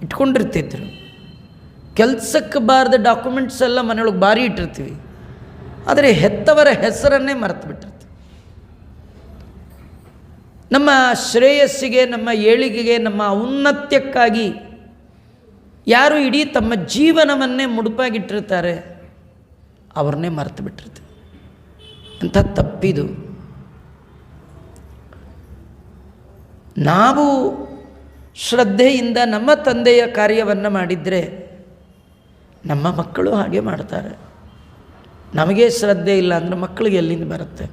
ಇಟ್ಕೊಂಡಿರ್ತಿದ್ರು. ಕೆಲಸಕ್ಕೆ ಬಾರದ ಡಾಕ್ಯುಮೆಂಟ್ಸ್ ಎಲ್ಲ ಮನೆಯೊಳಗೆ ಭಾರಿ ಇಟ್ಟಿರ್ತೀವಿ, ಆದರೆ ಹೆತ್ತವರ ಹೆಸರನ್ನೇ ಮರೆತು ಬಿಟ್ಟಿರ್ತೀವಿ. ನಮ್ಮ ಶ್ರೇಯಸ್ಸಿಗೆ, ನಮ್ಮ ಏಳಿಗೆಗೆ, ನಮ್ಮ ಔನ್ನತ್ಯಕ್ಕಾಗಿ ಯಾರು ಇಡೀ ತಮ್ಮ ಜೀವನವನ್ನೇ ಮುಡುಪಾಗಿಟ್ಟಿರ್ತಾರೆ ಅವ್ರನ್ನೇ ಮರೆತು ಬಿಟ್ಟಿರ್ತೀವಿ. ಅಂಥ ತಪ್ಪಿದು. ನಾವು ಶ್ರದ್ಧೆಯಿಂದ ನಮ್ಮ ತಂದೆಯ ಕಾರ್ಯವನ್ನು ಮಾಡಿದರೆ ನಮ್ಮ ಮಕ್ಕಳು ಹಾಗೆ ಮಾಡ್ತಾರೆ. ನಮಗೆ ಶ್ರದ್ಧೆ ಇಲ್ಲ ಅಂದರೆ ಮಕ್ಕಳಿಗೆ ಎಲ್ಲಿಂದ ಬರುತ್ತೆ?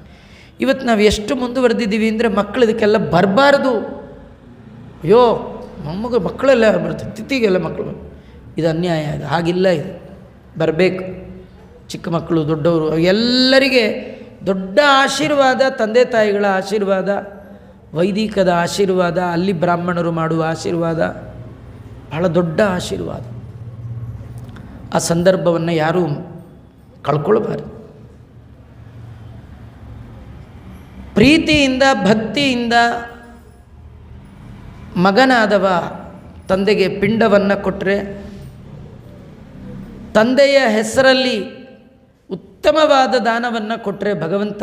ಇವತ್ತು ನಾವು ಎಷ್ಟು ಮುಂದುವರೆದಿದ್ದೀವಿ ಅಂದರೆ ಮಕ್ಕಳು ಇದಕ್ಕೆಲ್ಲ ಬರಬಾರ್ದು ಅಯ್ಯೋ ಮಕ್ಕಳೆಲ್ಲ ಬರ್ತದೆ, ತಿಥಿಗೆಲ್ಲ ಮಕ್ಕಳು, ಇದು ಅನ್ಯಾಯ, ಇದು ಹಾಗಿಲ್ಲ, ಇದು ಬರಬೇಕು. ಚಿಕ್ಕ ಮಕ್ಕಳು ದೊಡ್ಡವರು ಎಲ್ಲರಿಗೆ ದೊಡ್ಡ ಆಶೀರ್ವಾದ, ತಂದೆ ತಾಯಿಗಳ ಆಶೀರ್ವಾದ, ವೈದಿಕದ ಆಶೀರ್ವಾದ, ಅಲ್ಲಿ ಬ್ರಾಹ್ಮಣರು ಮಾಡುವ ಆಶೀರ್ವಾದ ಬಹಳ ದೊಡ್ಡ ಆಶೀರ್ವಾದ. ಆ ಸಂದರ್ಭವನ್ನು ಯಾರೂ ಕಳ್ಕೊಳ್ಬಾರ್ದು. ಪ್ರೀತಿಯಿಂದ ಭಕ್ತಿಯಿಂದ ಮಗನಾದವ ತಂದೆಗೆ ಪಿಂಡವನ್ನು ಕೊಟ್ಟರೆ, ತಂದೆಯ ಹೆಸರಲ್ಲಿ ಉತ್ತಮವಾದ ದಾನವನ್ನು ಕೊಟ್ಟರೆ ಭಗವಂತ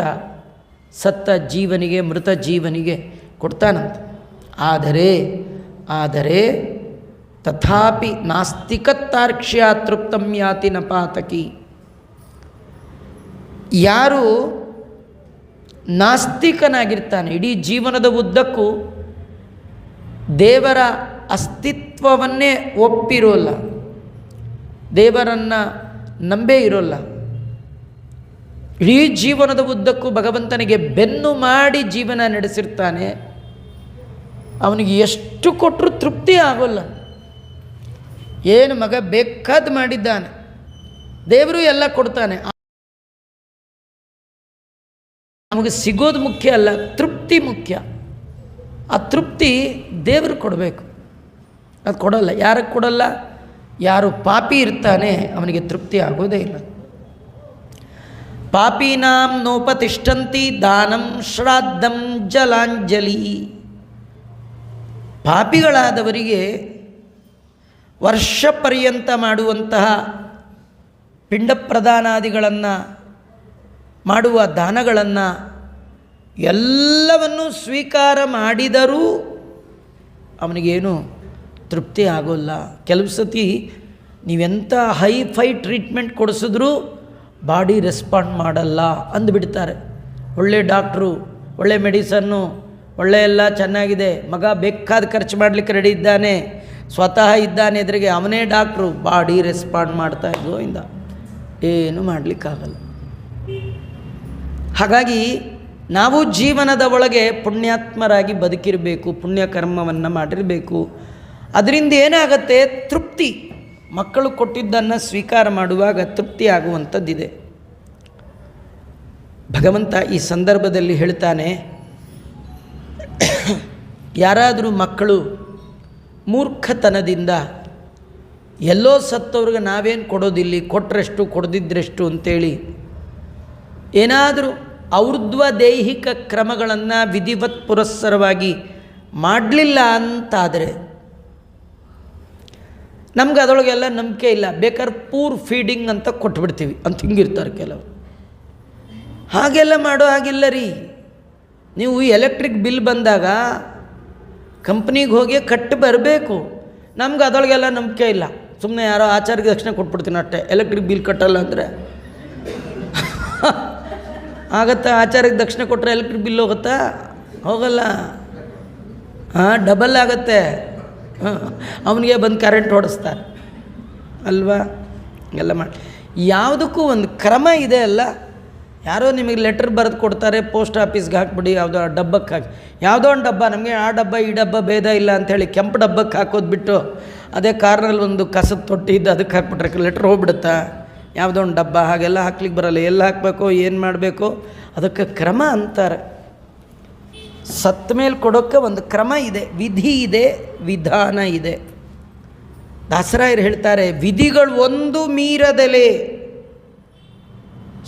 ಸತ್ತ ಜೀವನಿಗೆ, ಮೃತ ಜೀವನಿಗೆ ಕೊಡ್ತಾನಂತೆ. ಆದರೆ ತಥಾಪಿ ನಾಸ್ತಿಕತ್ತಾರ್ಕ್ಷ್ಯ ತೃಪ್ತಂ ಯಾತಿ ನ ಪಾತಕಿ. ಯಾರು ನಾಸ್ತಿಕನಾಗಿರ್ತಾನೆ, ಇಡೀ ಜೀವನದ ಉದ್ದಕ್ಕೂ ದೇವರ ಅಸ್ತಿತ್ವವನ್ನೇ ಒಪ್ಪಿರೋಲ್ಲ, ದೇವರನ್ನು ನಂಬೇ ಇರೋಲ್ಲ, ಇಡೀ ಜೀವನದ ಉದ್ದಕ್ಕೂ ಭಗವಂತನಿಗೆ ಬೆನ್ನು ಮಾಡಿ ಜೀವನ ನಡೆಸಿರ್ತಾನೆ, ಅವನಿಗೆ ಎಷ್ಟು ಕೊಟ್ಟರೂ ತೃಪ್ತಿ ಆಗೋಲ್ಲ. ಏನು ಮಗ ಬೇಕಾದ ಮಾಡಿದ್ದಾನೆ, ದೇವರು ಎಲ್ಲ ಕೊಡ್ತಾನೆ, ನಮಗೆ ಸಿಗೋದು ಮುಖ್ಯ ಅಲ್ಲ, ತೃಪ್ತಿ ಮುಖ್ಯ. ಆ ತೃಪ್ತಿ ದೇವರು ಕೊಡಬೇಕು, ಅದು ಕೊಡಲ್ಲ. ಯಾರಿಗೆ ಕೊಡಲ್ಲ? ಯಾರು ಪಾಪಿ ಇರ್ತಾನೆ ಅವನಿಗೆ ತೃಪ್ತಿ ಆಗೋದೇ ಇಲ್ಲ. ಪಾಪೀನಾಂ ನೋಪತಿಷ್ಠಂತಿ ದಾನಂ ಶ್ರಾದ್ದಂ ಜಲಾಂಜಲಿ. ಪಾಪಿಗಳಾದವರಿಗೆ ವರ್ಷ ಪರ್ಯಂತ ಮಾಡುವಂತಹ ಪಿಂಡ ಪ್ರದಾನಾದಿಗಳನ್ನು ಮಾಡುವ ದಾನಗಳನ್ನು ಎಲ್ಲವನ್ನೂ ಸ್ವೀಕಾರ ಮಾಡಿದರೂ ಅವನಿಗೇನು ತೃಪ್ತಿ ಆಗೋಲ್ಲ. ಕೆಲವು ಸತಿ ನೀವೆಂಥ ಹೈ ಟ್ರೀಟ್ಮೆಂಟ್ ಕೊಡಿಸಿದ್ರೂ ಬಾಡಿ ರೆಸ್ಪಾಂಡ್ ಮಾಡಲ್ಲ ಅಂದುಬಿಡ್ತಾರೆ. ಒಳ್ಳೆ ಡಾಕ್ಟ್ರು, ಒಳ್ಳೆ ಮೆಡಿಸನ್ನು, ಒಳ್ಳೆ ಎಲ್ಲ ಚೆನ್ನಾಗಿದೆ, ಮಗ ಬೇಕಾದ ಖರ್ಚು ಮಾಡಲಿಕ್ಕೆ ರೆಡಿ ಇದ್ದಾನೆ, ಸ್ವತಃ ಇದ್ದಾನೆ ಎದುರಿಗೆ, ಅವನೇ ಡಾಕ್ಟ್ರು, ಬಾಡಿ ರೆಸ್ಪಾಂಡ್ ಮಾಡ್ತಾ ಇದ್ದೋ ಇಂದ ಏನು ಮಾಡಲಿಕ್ಕಾಗಲ್ಲ. ಹಾಗಾಗಿ ನಾವು ಜೀವನದ ಒಳಗೆ ಪುಣ್ಯಾತ್ಮರಾಗಿ ಬದುಕಿರಬೇಕು, ಪುಣ್ಯಕರ್ಮವನ್ನು ಮಾಡಿರಬೇಕು. ಅದರಿಂದ ಏನಾಗತ್ತೆ? ತೃಪ್ತಿ. ಮಕ್ಕಳು ಕೊಟ್ಟಿದ್ದನ್ನು ಸ್ವೀಕಾರ ಮಾಡುವಾಗ ತೃಪ್ತಿ ಆಗುವಂಥದ್ದಿದೆ. ಭಗವಂತ ಈ ಸಂದರ್ಭದಲ್ಲಿ ಹೇಳ್ತಾನೆ, ಯಾರಾದರೂ ಮಕ್ಕಳು ಮೂರ್ಖತನದಿಂದ ಎಲ್ಲೋ ಸತ್ತವ್ರಿಗೆ ನಾವೇನು ಕೊಡೋದಿಲ್ಲಿ, ಕೊಟ್ಟರೆಷ್ಟು ಕೊಡದಿದ್ದರೆಷ್ಟು ಅಂತೇಳಿ ಏನಾದರೂ ಔರ್ಧ್ವ ದೈಹಿಕ ಕ್ರಮಗಳನ್ನು ವಿಧಿವತ್ ಪುರಸ್ಸರವಾಗಿ ಮಾಡಲಿಲ್ಲ ಅಂತಾದರೆ ನಮ್ಗೆ ಅದರೊಳಗೆಲ್ಲ ನಂಬಿಕೆ ಇಲ್ಲ, ಬೇಕಾದ್ರೆ ಪೂರ್ ಫೀಡಿಂಗ್ ಅಂತ ಕೊಟ್ಬಿಡ್ತೀವಿ ಅಂತ ಹಿಂಗಿರ್ತಾರೆ ಕೆಲವರು. ಹಾಗೆಲ್ಲ ಮಾಡೋ ಹಾಗಿಲ್ಲ ರೀ. ನೀವು ಎಲೆಕ್ಟ್ರಿಕ್ ಬಿಲ್ ಬಂದಾಗ ಕಂಪ್ನಿಗೆ ಹೋಗಿ ಕಟ್ಟಿ ಬರಬೇಕು. ನಮ್ಗೆ ಅದರೊಳಗೆಲ್ಲ ನಂಬಿಕೆ ಇಲ್ಲ, ಸುಮ್ಮನೆ ಯಾರೋ ಆಚಾರ್ಯ ದಕ್ಷಿಣ ಕೊಟ್ಬಿಡ್ತೀನಿ ಅಷ್ಟೇ. ಎಲೆಕ್ಟ್ರಿಕ್ ಬಿಲ್ ಕಟ್ಟಲ್ಲ ಅಂದರೆ ಆಗತ್ತಾ? ಆಚಾರ್ಯಕ್ಕೆ ದಕ್ಷಿಣ ಕೊಟ್ಟರೆ ಎಲೆಕ್ಟ್ರಿಕ್ ಬಿಲ್ ಹೋಗುತ್ತಾ? ಹೋಗಲ್ಲ. ಡಬಲ್ ಆಗುತ್ತೆ. ಅವನಿಗೆ ಬಂದು ಕರೆಂಟ್ ಹೊಡೆಸ್ತಾರೆ ಅಲ್ವಾ? ಎಲ್ಲ ಮಾಡಿ ಯಾವುದಕ್ಕೂ ಒಂದು ಕ್ರಮ ಇದೆ ಅಲ್ಲ. ಯಾರೋ ನಿಮಗೆ ಲೆಟರ್ ಬರೆದು ಕೊಡ್ತಾರೆ, ಪೋಸ್ಟ್ ಆಫೀಸ್ಗೆ ಹಾಕ್ಬಿಡಿ, ಯಾವುದೋ ಡಬ್ಬಕ್ಕೆ ಹಾಕಿ, ಯಾವುದೋ ಒಂದು ಡಬ್ಬ, ನಮಗೆ ಆ ಡಬ್ಬ ಈ ಡಬ್ಬ ಭೇದ ಇಲ್ಲ ಅಂಥೇಳಿ ಕೆಂಪು ಡಬ್ಬಕ್ಕೆ ಹಾಕೋದು ಬಿಟ್ಟು ಅದೇ ಕಾರ್ನಲ್ಲಿ ಒಂದು ಕಸದ ತೊಟ್ಟಿ ಇದ್ದು ಅದಕ್ಕೆ ಹಾಕ್ಬಿಟ್ರೆ ಲೆಟ್ರ್ ಹೋಗ್ಬಿಡುತ್ತಾ? ಯಾವುದೋ ಒಂದು ಡಬ್ಬ ಹಾಗೆಲ್ಲ ಹಾಕ್ಲಿಕ್ಕೆ ಬರಲ್ಲ. ಎಲ್ಲ ಹಾಕಬೇಕು, ಏನು ಮಾಡಬೇಕು, ಅದಕ್ಕೆ ಕ್ರಮ ಅಂತಾರೆ. ಸತ್ತ ಮೇಲೆ ಕೊಡೋಕ್ಕೆ ಒಂದು ಕ್ರಮ ಇದೆ, ವಿಧಿ ಇದೆ, ವಿಧಾನ ಇದೆ. ದಾಸರಾಯರು ಹೇಳ್ತಾರೆ, ವಿಧಿಗಳು ಒಂದು ಮೀರದಲೇ.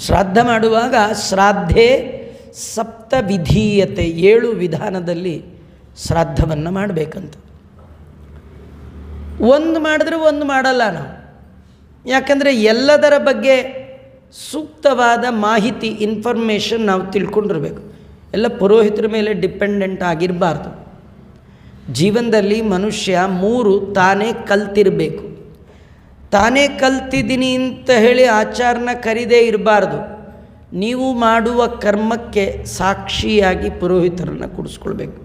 ಶ್ರಾದ್ದ ಮಾಡುವಾಗ ಶ್ರಾದ್ಧೆ ಸಪ್ತ ವಿಧೀಯತೆ, 7 ವಿಧಾನದಲ್ಲಿ ಶ್ರಾದ್ದವನ್ನು ಮಾಡಬೇಕಂತ. ಒಂದು ಮಾಡಿದ್ರೆ ಒಂದು ಮಾಡಲ್ಲ ನಾವು. ಯಾಕಂದರೆ ಎಲ್ಲದರ ಬಗ್ಗೆ ಸೂಕ್ತವಾದ ಮಾಹಿತಿ, ಇನ್ಫಾರ್ಮೇಷನ್ ನಾವು ತಿಳ್ಕೊಂಡಿರ್ಬೇಕು. ಎಲ್ಲ ಪುರೋಹಿತರ ಮೇಲೆ ಡಿಪೆಂಡೆಂಟ್ ಆಗಿರಬಾರ್ದು. ಜೀವನದಲ್ಲಿ ಮನುಷ್ಯ 3 ತಾನೇ ಕಲ್ತಿರಬೇಕು. ತಾನೇ ಕಲ್ತಿದ್ದೀನಿ ಅಂತ ಹೇಳಿ ಆಚಾರನ ಕರೀದೇ ಇರಬಾರ್ದು. ನೀವು ಮಾಡುವ ಕರ್ಮಕ್ಕೆ ಸಾಕ್ಷಿಯಾಗಿ ಪುರೋಹಿತರನ್ನು ಕೂಡಿಸ್ಕೊಳ್ಬೇಕು.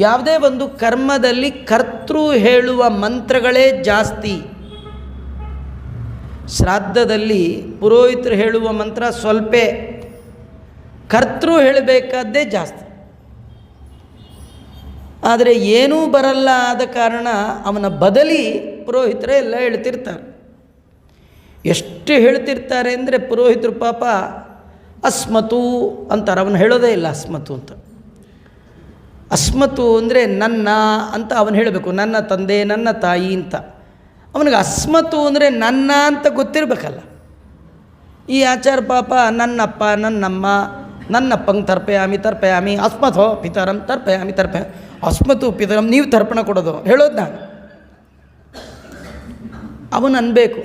ಯಾವುದೇ ಒಂದು ಕರ್ಮದಲ್ಲಿ ಕರ್ತೃ ಹೇಳುವ ಮಂತ್ರಗಳೇ ಜಾಸ್ತಿ. ಶ್ರಾದ್ದದಲ್ಲಿ ಪುರೋಹಿತರು ಹೇಳುವ ಮಂತ್ರ ಸ್ವಲ್ಪ, ಕರ್ತೃ ಹೇಳಬೇಕಾದ್ದೇ ಜಾಸ್ತಿ. ಆದರೆ ಏನೂ ಬರಲ್ಲ ಆದ ಕಾರಣ ಅವನ ಬದಲಿ ಪುರೋಹಿತರೇ ಎಲ್ಲ ಹೇಳ್ತಿರ್ತಾರೆ. ಎಷ್ಟು ಹೇಳ್ತಿರ್ತಾರೆ ಅಂದರೆ ಪುರೋಹಿತರು ಪಾಪ ಅಸ್ಮತು ಅಂತಾರೆ, ಅವನು ಹೇಳೋದೇ ಇಲ್ಲ ಅಸ್ಮತು ಅಂತ. ಅಸ್ಮತು ಅಂದರೆ ನನ್ನ ಅಂತ ಅವನು ಹೇಳಬೇಕು, ನನ್ನ ತಂದೆ ನನ್ನ ತಾಯಿ ಅಂತ. ಅವನಿಗೆ ಅಸ್ಮತು ಅಂದರೆ ನನ್ನ ಅಂತ ಗೊತ್ತಿರಬೇಕಲ್ಲ. ಈ ಆಚಾರ ಪಾಪ ನನ್ನಪ್ಪ ನನ್ನಮ್ಮ ನನ್ನಪ್ಪಂಗೆ ತರ್ಪಯಾಮಿ ಅಸ್ಮಥೋ ಪಿತರಂ ತರ್ಪಯಾಮಿ ಅಸ್ಮತು ಪಿತರಂ ನೀವು ತರ್ಪಣ ಕೊಡೋದು ಹೇಳೋದು ನಾನು. ಅವನು ಅನ್ಬೇಕು.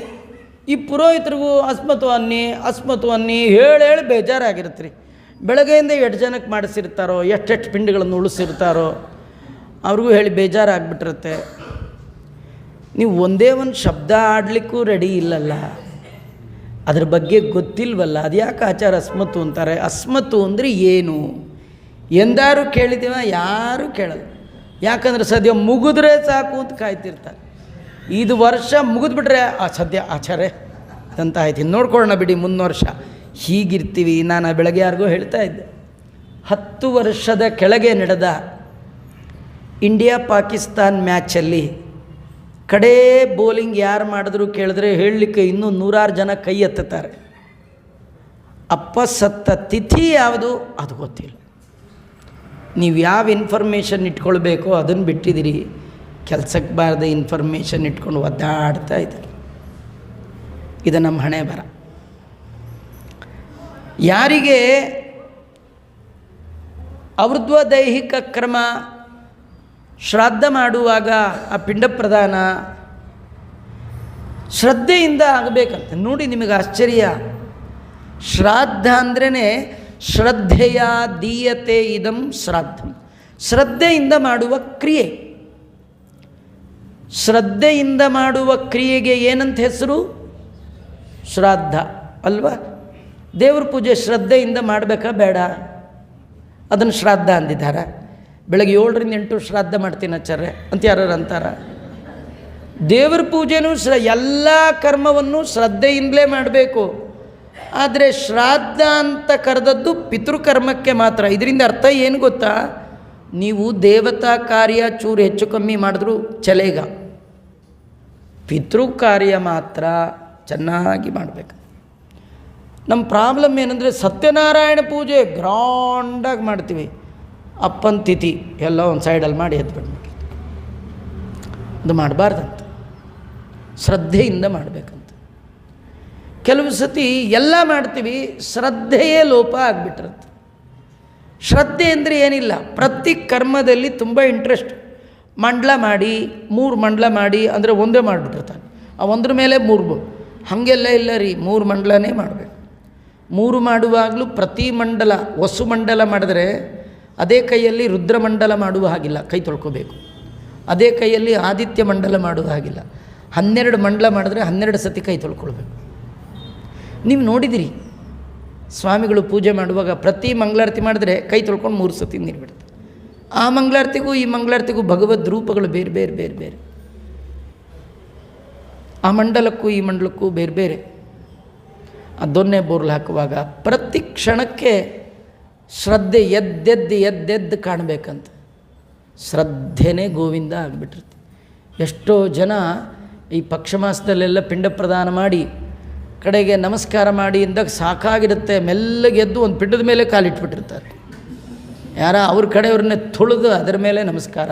ಈ ಪುರೋಹಿತರಿಗೂ ಅಸ್ಮತು ಅನ್ನಿ ಹೇಳಿ ಬೇಜಾರಾಗಿರುತ್ತೆ ರೀ. ಬೆಳಗ್ಗೆಯಿಂದ ಎಷ್ಟು ಜನಕ್ಕೆ ಮಾಡಿಸಿರ್ತಾರೋ, ಎಷ್ಟೆಷ್ಟು ಪಿಂಡಿಗಳನ್ನು ಉಳಿಸಿರ್ತಾರೋ ಅವ್ರಿಗೂ ಹೇಳಿ ಬೇಜಾರಾಗ್ಬಿಟ್ಟಿರುತ್ತೆ. ನೀವು ಒಂದೇ ಒಂದು ಶಬ್ದ ಆಡಲಿಕ್ಕೂ ರೆಡಿ ಇಲ್ಲಲ್ಲ, ಅದ್ರ ಬಗ್ಗೆ ಗೊತ್ತಿಲ್ವಲ್ಲ. ಅದು ಯಾಕೆ ಆಚಾರ ಅಸ್ಮತ್ತು ಅಂತಾರೆ? ಅಸ್ಮತ್ತು ಅಂದರೆ ಏನು ಎಂದಾರು ಕೇಳಿದ್ದೀವ? ಯಾರೂ ಕೇಳಲ್ಲ. ಯಾಕಂದರೆ ಸದ್ಯ ಮುಗಿದ್ರೆ ಸಾಕು ಅಂತ ಕಾಯ್ತಿರ್ತಾರೆ. ಇದು ವರ್ಷ ಮುಗಿದ್ಬಿಟ್ರೆ ಸದ್ಯ ಆಚಾರ್ಯ ಅಂತ ಆಯ್ತು, ನೋಡ್ಕೊಳ್ಳೋಣ ಬಿಡಿ ಮುಂದಿನ ವರ್ಷ ಹೀಗಿರ್ತೀವಿ. ನಾನು ಬೆಳಗ್ಗೆ ಯಾರಿಗೂ ಹೇಳ್ತಾ ಇದ್ದೆ, 10 ವರ್ಷದ ಕೆಳಗೆ ನಡೆದ ಇಂಡಿಯಾ ಪಾಕಿಸ್ತಾನ್ ಮ್ಯಾಚಲ್ಲಿ ಕಡೇ ಬೌಲಿಂಗ್ ಯಾರು ಮಾಡಿದ್ರು ಕೇಳಿದ್ರೆ ಹೇಳಲಿಕ್ಕೆ ಇನ್ನೂ 100 ಜನ ಕೈ ಎತ್ತುತ್ತಾರೆ. ಅಪ್ಪ ಸತ್ತ ತಿಥಿ ಯಾವುದು ಅದು ಗೊತ್ತಿಲ್ಲ. ನೀವು ಯಾವ ಇನ್ಫಾರ್ಮೇಷನ್ ಇಟ್ಕೊಳ್ಬೇಕೋ ಅದನ್ನು ಬಿಟ್ಟಿದ್ದೀರಿ, ಕೆಲಸಕ್ಕೆ ಬಾರದೆ ಇನ್ಫಾರ್ಮೇಷನ್ ಇಟ್ಕೊಂಡು ಒದ್ದಾಡ್ತಾ ಇದ್ದಾರೆ. ಇದು ನಮ್ಮ ಹಣೆ ಬರ. ಯಾರಿಗೆ ಅವೃದ್ವ ದೈಹಿಕ ಕ್ರಮ ಶ್ರಾದ್ದ ಮಾಡುವಾಗ ಆ ಪಿಂಡ ಪ್ರದಾನ ಶ್ರದ್ಧೆಯಿಂದ ಆಗಬೇಕಂತ. ನೋಡಿ ನಿಮಗೆ ಆಶ್ಚರ್ಯ, ಶ್ರಾದ್ದ ಅಂದ್ರೇ ಶ್ರದ್ಧೆಯ ದೀಯತೆ ಇದಂ ಶ್ರಾದ್ದಂ, ಶ್ರದ್ಧೆಯಿಂದ ಮಾಡುವ ಕ್ರಿಯೆ. ಶ್ರದ್ಧೆಯಿಂದ ಮಾಡುವ ಕ್ರಿಯೆಗೆ ಏನಂತ ಹೆಸರು? ಶ್ರಾದ್ದ ಅಲ್ವಾ? ದೇವ್ರ ಪೂಜೆ ಶ್ರದ್ಧೆಯಿಂದ ಮಾಡಬೇಕಾ ಬೇಡ? ಅದನ್ನು ಶ್ರಾದ್ದ ಅಂದಿದ್ದಾರೆ. ಬೆಳಗ್ಗೆ 7ರಿಂದ 8 ಶ್ರಾದ್ದ ಮಾಡ್ತೀನಿ ಆಚಾರ್ಯ ಅಂತ ಯಾರು ಅಂತಾರ? ದೇವ್ರ ಪೂಜೆನೂ ಎಲ್ಲ ಕರ್ಮವನ್ನು ಶ್ರದ್ಧೆಯಿಂದಲೇ ಮಾಡಬೇಕು. ಆದರೆ ಶ್ರಾದ್ದ ಅಂತ ಕರೆದದ್ದು ಪಿತೃಕರ್ಮಕ್ಕೆ ಮಾತ್ರ. ಇದರಿಂದ ಅರ್ಥ ಏನು ಗೊತ್ತಾ? ನೀವು ದೇವತಾ ಕಾರ್ಯ ಚೂರು ಹೆಚ್ಚು ಕಮ್ಮಿ ಮಾಡಿದ್ರು ಚಲೇಗ, ಪಿತೃ ಕಾರ್ಯ ಮಾತ್ರ ಚೆನ್ನಾಗಿ ಮಾಡಬೇಕು. ನಮ್ಮ ಪ್ರಾಬ್ಲಮ್ ಏನಂದರೆ ಸತ್ಯನಾರಾಯಣ ಪೂಜೆ ಗ್ರಾಂಡಾಗಿ ಮಾಡ್ತೀವಿ, ಅಪ್ಪನ ತಿಥಿ ಎಲ್ಲ ಒಂದು ಸೈಡಲ್ಲಿ ಮಾಡಿ ಎದ್ಬಿಡ್ಬೇಕು. ಅದು ಮಾಡಬಾರ್ದಂತ, ಶ್ರದ್ಧೆಯಿಂದ ಮಾಡಬೇಕಂತ. ಕೆಲವು ಸತಿ ಎಲ್ಲ ಮಾಡ್ತೀವಿ, ಶ್ರದ್ಧೆಯೇ ಲೋಪ ಆಗಿಬಿಟ್ಟಿರುತ್ತೆ. ಶ್ರದ್ಧೆ ಅಂದರೆ ಏನಿಲ್ಲ, ಪ್ರತಿ ಕರ್ಮದಲ್ಲಿ ತುಂಬ ಇಂಟ್ರೆಸ್ಟ್. ಮಂಡಲ ಮಾಡಿ 3 ಮಂಡಲ ಮಾಡಿ ಅಂದರೆ ಒಂದೇ ಮಾಡಿಬಿಟ್ಟಿರ್ತಾನೆ, ಆ ಒಂದ್ರ ಮೇಲೆ 3 ಹಾಗೆಲ್ಲ ಇಲ್ಲ ರೀ, 3 ಮಂಡಲನೇ ಮಾಡಬೇಕು. 3 ಮಾಡುವಾಗಲೂ ಪ್ರತಿ ಮಂಡಲ ವಸು ಮಂಡಲ ಮಾಡಿದ್ರೆ ಅದೇ ಕೈಯಲ್ಲಿ ರುದ್ರಮಂಡಲ ಮಾಡುವ ಹಾಗಿಲ್ಲ, ಕೈ ತೊಳ್ಕೋಬೇಕು. ಅದೇ ಕೈಯಲ್ಲಿ ಆದಿತ್ಯ ಮಂಡಲ ಮಾಡುವ ಹಾಗಿಲ್ಲ. 12 ಮಂಡಲ ಮಾಡಿದ್ರೆ 12 ಸತಿ ಕೈ ತೊಳ್ಕೊಳ್ಬೇಕು. ನೀವು ನೋಡಿದಿರಿ ಸ್ವಾಮಿಗಳು ಪೂಜೆ ಮಾಡುವಾಗ ಪ್ರತಿ ಮಂಗಳಾರತಿ ಮಾಡಿದ್ರೆ ಕೈ ತೊಳ್ಕೊಂಡು 3 ಸತಿ ನೀರು ಬಿಡುತ್ತೆ. ಆ ಮಂಗಳಾರತಿಗೂ ಈ ಮಂಗಳಾರತಿಗೂ ಭಗವದ್ ರೂಪಗಳು ಬೇರೆ ಬೇರೆ ಬೇರೆ ಬೇರೆ, ಆ ಮಂಡಲಕ್ಕೂ ಈ ಮಂಡಲಕ್ಕೂ ಬೇರೆ ಬೇರೆ. ಅದನ್ನೇ ಬೋರ್ಲ್ ಹಾಕುವಾಗ ಪ್ರತಿ ಕ್ಷಣಕ್ಕೆ ಶ್ರದ್ಧೆ ಎದ್ದೆದ್ದು ಕಾಣಬೇಕಂತ. ಶ್ರದ್ಧೆನೇ ಗೋವಿಂದ ಆಗಿಬಿಟ್ಟಿರ್ತೀವಿ. ಎಷ್ಟೋ ಜನ ಈ ಪಕ್ಷ ಮಾಸದಲ್ಲೆಲ್ಲ ಪಿಂಡ ಪ್ರದಾನ ಮಾಡಿ ಕಡೆಗೆ ನಮಸ್ಕಾರ ಮಾಡಿ ಇಂದಾಗ ಸಾಕಾಗಿರುತ್ತೆ, ಮೆಲ್ಲಗೆ ಎದ್ದು ಒಂದು ಪಿಂಡದ ಮೇಲೆ ಕಾಲಿಟ್ಬಿಟ್ಟಿರ್ತಾರೆ. ಅವ್ರ ಕಡೆಯವ್ರನ್ನೇ ತುಳಿದು ಅದರ ಮೇಲೆ ನಮಸ್ಕಾರ,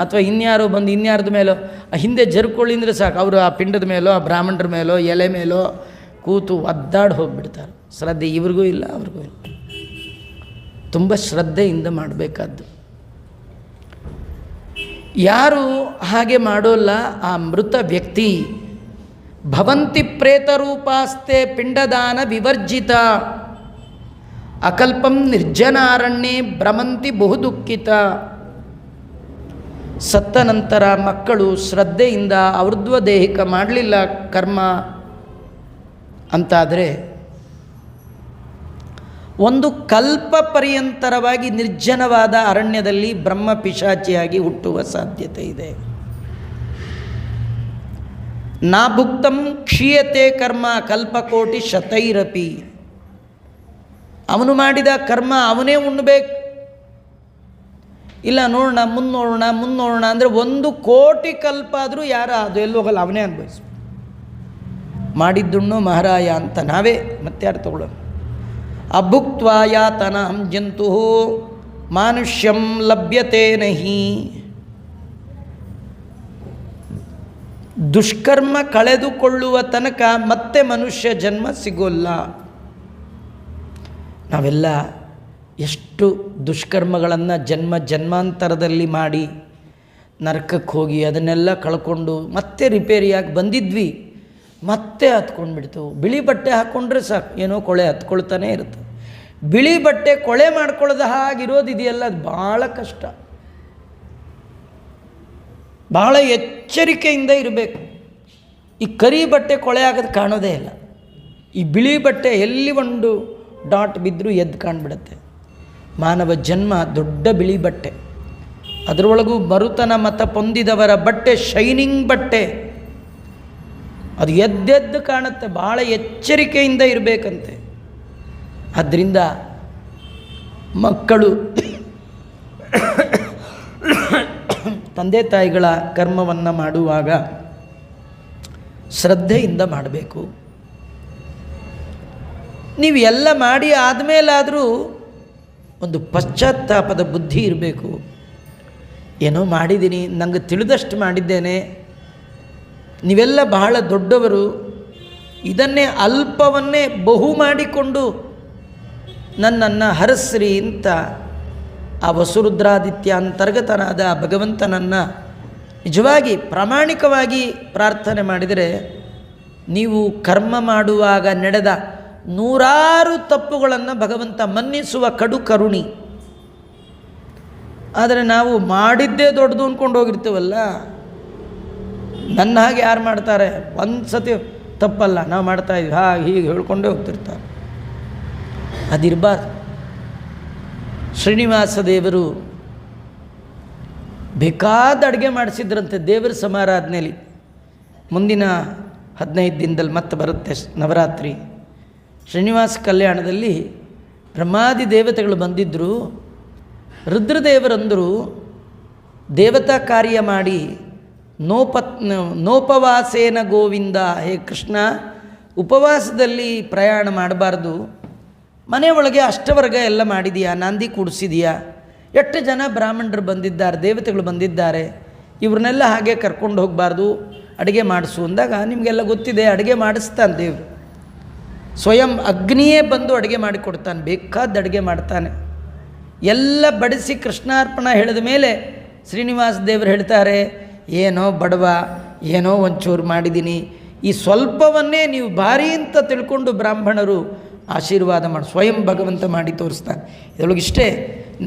ಅಥವಾ ಇನ್ಯಾರೋ ಬಂದು ಇನ್ಯಾರ್ದ ಮೇಲೋ ಹಿಂದೆ ಜರ್ಕೊಳ್ಳಿ ಅಂದರೆ ಸಾಕು, ಅವರು ಆ ಪಿಂಡದ ಮೇಲೋ ಆ ಬ್ರಾಹ್ಮಣರ ಮೇಲೋ ಎಲೆ ಮೇಲೋ ಕೂತು ಒದ್ದಾಡಿ ಹೋಗಿಬಿಡ್ತಾರೆ. ಶ್ರದ್ಧೆ ಇವ್ರಿಗೂ ಇಲ್ಲ ಅವ್ರಿಗೂ ಇಲ್ಲ. ತುಂಬ ಶ್ರದ್ಧೆಯಿಂದ ಮಾಡಬೇಕಾದ್ದು. ಯಾರು ಹಾಗೆ ಮಾಡೋಲ್ಲ ಆ ಮೃತ ವ್ಯಕ್ತಿ ಭವಂತಿ ಪ್ರೇತರೂಪಾಸ್ತೆ ಪಿಂಡದಾನ ವಿವರ್ಜಿತ ಅಕಲ್ಪಂ ನಿರ್ಜನಾರಣ್ಯೇ ಭ್ರಮಂತಿ ಬಹುದುಃಖಿತ. ಸತ್ತ ನಂತರ ಮಕ್ಕಳು ಶ್ರದ್ಧೆಯಿಂದ ಅವೃದ್ವ ದೇಹಿಕ ಮಾಡಲಿಲ್ಲ ಕರ್ಮ ಅಂತಾದರೆ ಒಂದು ಕಲ್ಪ ಪರ್ಯಂತರವಾಗಿ ನಿರ್ಜನವಾದ ಅರಣ್ಯದಲ್ಲಿ ಬ್ರಹ್ಮ ಪಿಶಾಚಿಯಾಗಿ ಹುಟ್ಟುವ ಸಾಧ್ಯತೆ ಇದೆ. ನಾಭುಕ್ತಂ ಕ್ಷೀಯತೆ ಕರ್ಮ ಕಲ್ಪಕೋಟಿ ಶತೈರಪಿ. ಅವನು ಮಾಡಿದ ಕರ್ಮ ಅವನೇ ಉಣ್ಣಬೇಕು. ಇಲ್ಲ ನೋಡೋಣ ಮುನ್ನೋಡೋಣ ಅಂದರೆ 1,000,000 ಕಲ್ಪ ಆದರೂ ಯಾರು ಅದು ಎಲ್ಲಿ ಹೋಗಲ್ಲ, ಅವನೇ ಅನುಭವಿಸ್ಬೇಕು. ಮಾಡಿದ್ದುಣ್ಣು ಮಹಾರಾಯ ಅಂತ ನಾವೇ ಮತ್ತೆ ಯಾರು ತಗೊಳ್ಳೋಣ. ಅಭುಕ್ತ್ವಾ ಯಾತನಾಂ ಜಂತು ಮಾನುಷ್ಯಂ ಲಭ್ಯತೆ ನಹಿ. ದುಷ್ಕರ್ಮ ಕಳೆದುಕೊಳ್ಳುವ ತನಕ ಮತ್ತೆ ಮನುಷ್ಯ ಜನ್ಮ ಸಿಗೋಲ್ಲ. ನಾವೆಲ್ಲ ಎಷ್ಟು ದುಷ್ಕರ್ಮಗಳನ್ನು ಜನ್ಮಾಂತರದಲ್ಲಿ ಮಾಡಿ ನರಕಕ್ಕೆ ಹೋಗಿ ಅದನ್ನೆಲ್ಲ ಕಳ್ಕೊಂಡು ಮತ್ತೆ ರಿಪೇರಿಯಾಗಿ ಬಂದಿದ್ವಿ, ಮತ್ತೆ ಹತ್ಕೊಂಡ್ಬಿಡ್ತು. ಬಿಳಿ ಬಟ್ಟೆ ಹಾಕ್ಕೊಂಡ್ರೆ ಸಾಕು, ಏನೋ ಕೊಳೆ ಹತ್ಕೊಳ್ತಾನೆ ಇರುತ್ತೆ. ಬಿಳಿ ಬಟ್ಟೆ ಕೊಳೆ ಮಾಡ್ಕೊಳ್ಳೋದು ಹಾಗಿರೋದಿದೆಯಲ್ಲ, ಅದು ಭಾಳ ಕಷ್ಟ. ಭಾಳ ಎಚ್ಚರಿಕೆಯಿಂದ ಇರಬೇಕು. ಈ ಕರಿ ಬಟ್ಟೆ ಕೊಳೆ ಆಗೋದು ಕಾಣೋದೇ ಇಲ್ಲ. ಈ ಬಿಳಿ ಬಟ್ಟೆ ಎಲ್ಲಿ ಒಂದು ಡಾಟ್ ಬಿದ್ದರೂ ಎದ್ದು ಕಾಣ್ಬಿಡುತ್ತೆ. ಮಾನವ ಜನ್ಮ ದೊಡ್ಡ ಬಿಳಿ ಬಟ್ಟೆ, ಅದರೊಳಗೂ ಮರುತನ ಮತ ಹೊಂದಿದವರ ಬಟ್ಟೆ ಶೈನಿಂಗ್ ಬಟ್ಟೆ, ಅದು ಎದ್ದೆದ್ದು ಕಾಣುತ್ತೆ. ಭಾಳ ಎಚ್ಚರಿಕೆಯಿಂದ ಇರಬೇಕಂತೆ. ಆದ್ದರಿಂದ ಮಕ್ಕಳು ತಂದೆ ತಾಯಿಗಳ ಕರ್ಮವನ್ನು ಮಾಡುವಾಗ ಶ್ರದ್ಧೆಯಿಂದ ಮಾಡಬೇಕು. ನೀವು ಎಲ್ಲ ಮಾಡಿ ಆದಮೇಲಾದರೂ ಒಂದು ಪಶ್ಚಾತ್ತಾಪದ ಬುದ್ಧಿ ಇರಬೇಕು. ಏನೋ ಮಾಡಿದ್ದೀನಿ, ನನಗೆ ತಿಳಿದಷ್ಟು ಮಾಡಿದ್ದೇನೆ, ನೀವೆಲ್ಲ ಬಹಳ ದೊಡ್ಡವರು, ಇದನ್ನೇ ಅಲ್ಪವನ್ನೇ ಬಹು ಮಾಡಿಕೊಂಡು ನನ್ನನ್ನು ಹರಸ್ರಿ ಅಂತ ಆ ವಸುರುದ್ರಾದಿತ್ಯ ಅಂತರ್ಗತನಾದ ಭಗವಂತನನ್ನು ನಿಜವಾಗಿ ಪ್ರಾಮಾಣಿಕವಾಗಿ ಪ್ರಾರ್ಥನೆ ಮಾಡಿದರೆ ನೀವು ಕರ್ಮ ಮಾಡುವಾಗ ನಡೆದ 100 ತಪ್ಪುಗಳನ್ನು ಭಗವಂತ ಮನ್ನಿಸುವ ಕಡು ಕರುಣಿ. ಆದರೆ ನಾವು ಮಾಡಿದ್ದೇ ದೊಡ್ಡದು ಅಂದ್ಕೊಂಡು ಹೋಗಿರ್ತೀವಲ್ಲ. ನನ್ನ ಹಾಗೆ ಯಾರು ಮಾಡ್ತಾರೆ? ಒಂದು ಸತಿ ತಪ್ಪಲ್ಲ, ನಾವು ಮಾಡ್ತಾಯಿದ್ವಿ ಹೀಗೆ ಹೇಳ್ಕೊಂಡೇ ಹೋಗ್ತಿರ್ತಾರೆ. ಅದಿರಬಾರ್ದು. ಶ್ರೀನಿವಾಸ ದೇವರು ಬೇಕಾದ ಅಡುಗೆ ಮಾಡಿಸಿದ್ರಂತೆ ದೇವರ ಸಮಾರಾಧನೆಯಲ್ಲಿ. ಮುಂದಿನ 15 ದಿನದಲ್ಲಿ ಮತ್ತೆ ಬರುತ್ತೆ ನವರಾತ್ರಿ. ಶ್ರೀನಿವಾಸ ಕಲ್ಯಾಣದಲ್ಲಿ ಬ್ರಹ್ಮಾದಿ ದೇವತೆಗಳು ಬಂದಿದ್ದರು. ರುದ್ರದೇವರಂದರು, ದೇವತಾ ಕಾರ್ಯ ಮಾಡಿ ನೋಪವಾಸೇನ ಗೋವಿಂದ, ಹೇ ಕೃಷ್ಣ, ಉಪವಾಸದಲ್ಲಿ ಪ್ರಯಾಣ ಮಾಡಬಾರ್ದು. ಮನೆ ಒಳಗೆ ಅಷ್ಟವರ್ಗ ಎಲ್ಲ ಮಾಡಿದೀಯಾ, ನಾಂದಿ ಕೂಡಿಸಿದೀಯಾ, ಎಷ್ಟು ಜನ ಬ್ರಾಹ್ಮಣರು ಬಂದಿದ್ದಾರೆ, ದೇವತೆಗಳು ಬಂದಿದ್ದಾರೆ, ಇವ್ರನ್ನೆಲ್ಲ ಹಾಗೆ ಕರ್ಕೊಂಡು ಹೋಗಬಾರ್ದು, ಅಡುಗೆ ಮಾಡಿಸು ಅಂದಾಗ ನಿಮಗೆಲ್ಲ ಗೊತ್ತಿದೆ, ಅಡುಗೆ ಮಾಡಿಸ್ತಾನೆ ದೇವರು. ಸ್ವಯಂ ಅಗ್ನಿಯೇ ಬಂದು ಅಡುಗೆ ಮಾಡಿಕೊಡ್ತಾನೆ, ಬೇಕಾದ ಅಡುಗೆ ಮಾಡ್ತಾನೆ. ಎಲ್ಲ ಬಡಿಸಿ ಕೃಷ್ಣಾರ್ಪಣ ಹೇಳಿದ ಮೇಲೆ ಶ್ರೀನಿವಾಸ ದೇವರು ಹೇಳ್ತಾರೆ, ಏನೋ ಬಡವ, ಏನೋ ಒಂಚೂರು ಮಾಡಿದ್ದೀನಿ, ಈ ಸ್ವಲ್ಪವನ್ನೇ ನೀವು ಭಾರಿ ಅಂತ ತಿಳ್ಕೊಂಡು ಬ್ರಾಹ್ಮಣರು ಆಶೀರ್ವಾದ ಮಾಡಿ ಸ್ವಯಂ ಭಗವಂತ ಮಾಡಿ ತೋರಿಸ್ತಾನೆ. ಇದರೊಳಗಿಷ್ಟೇ,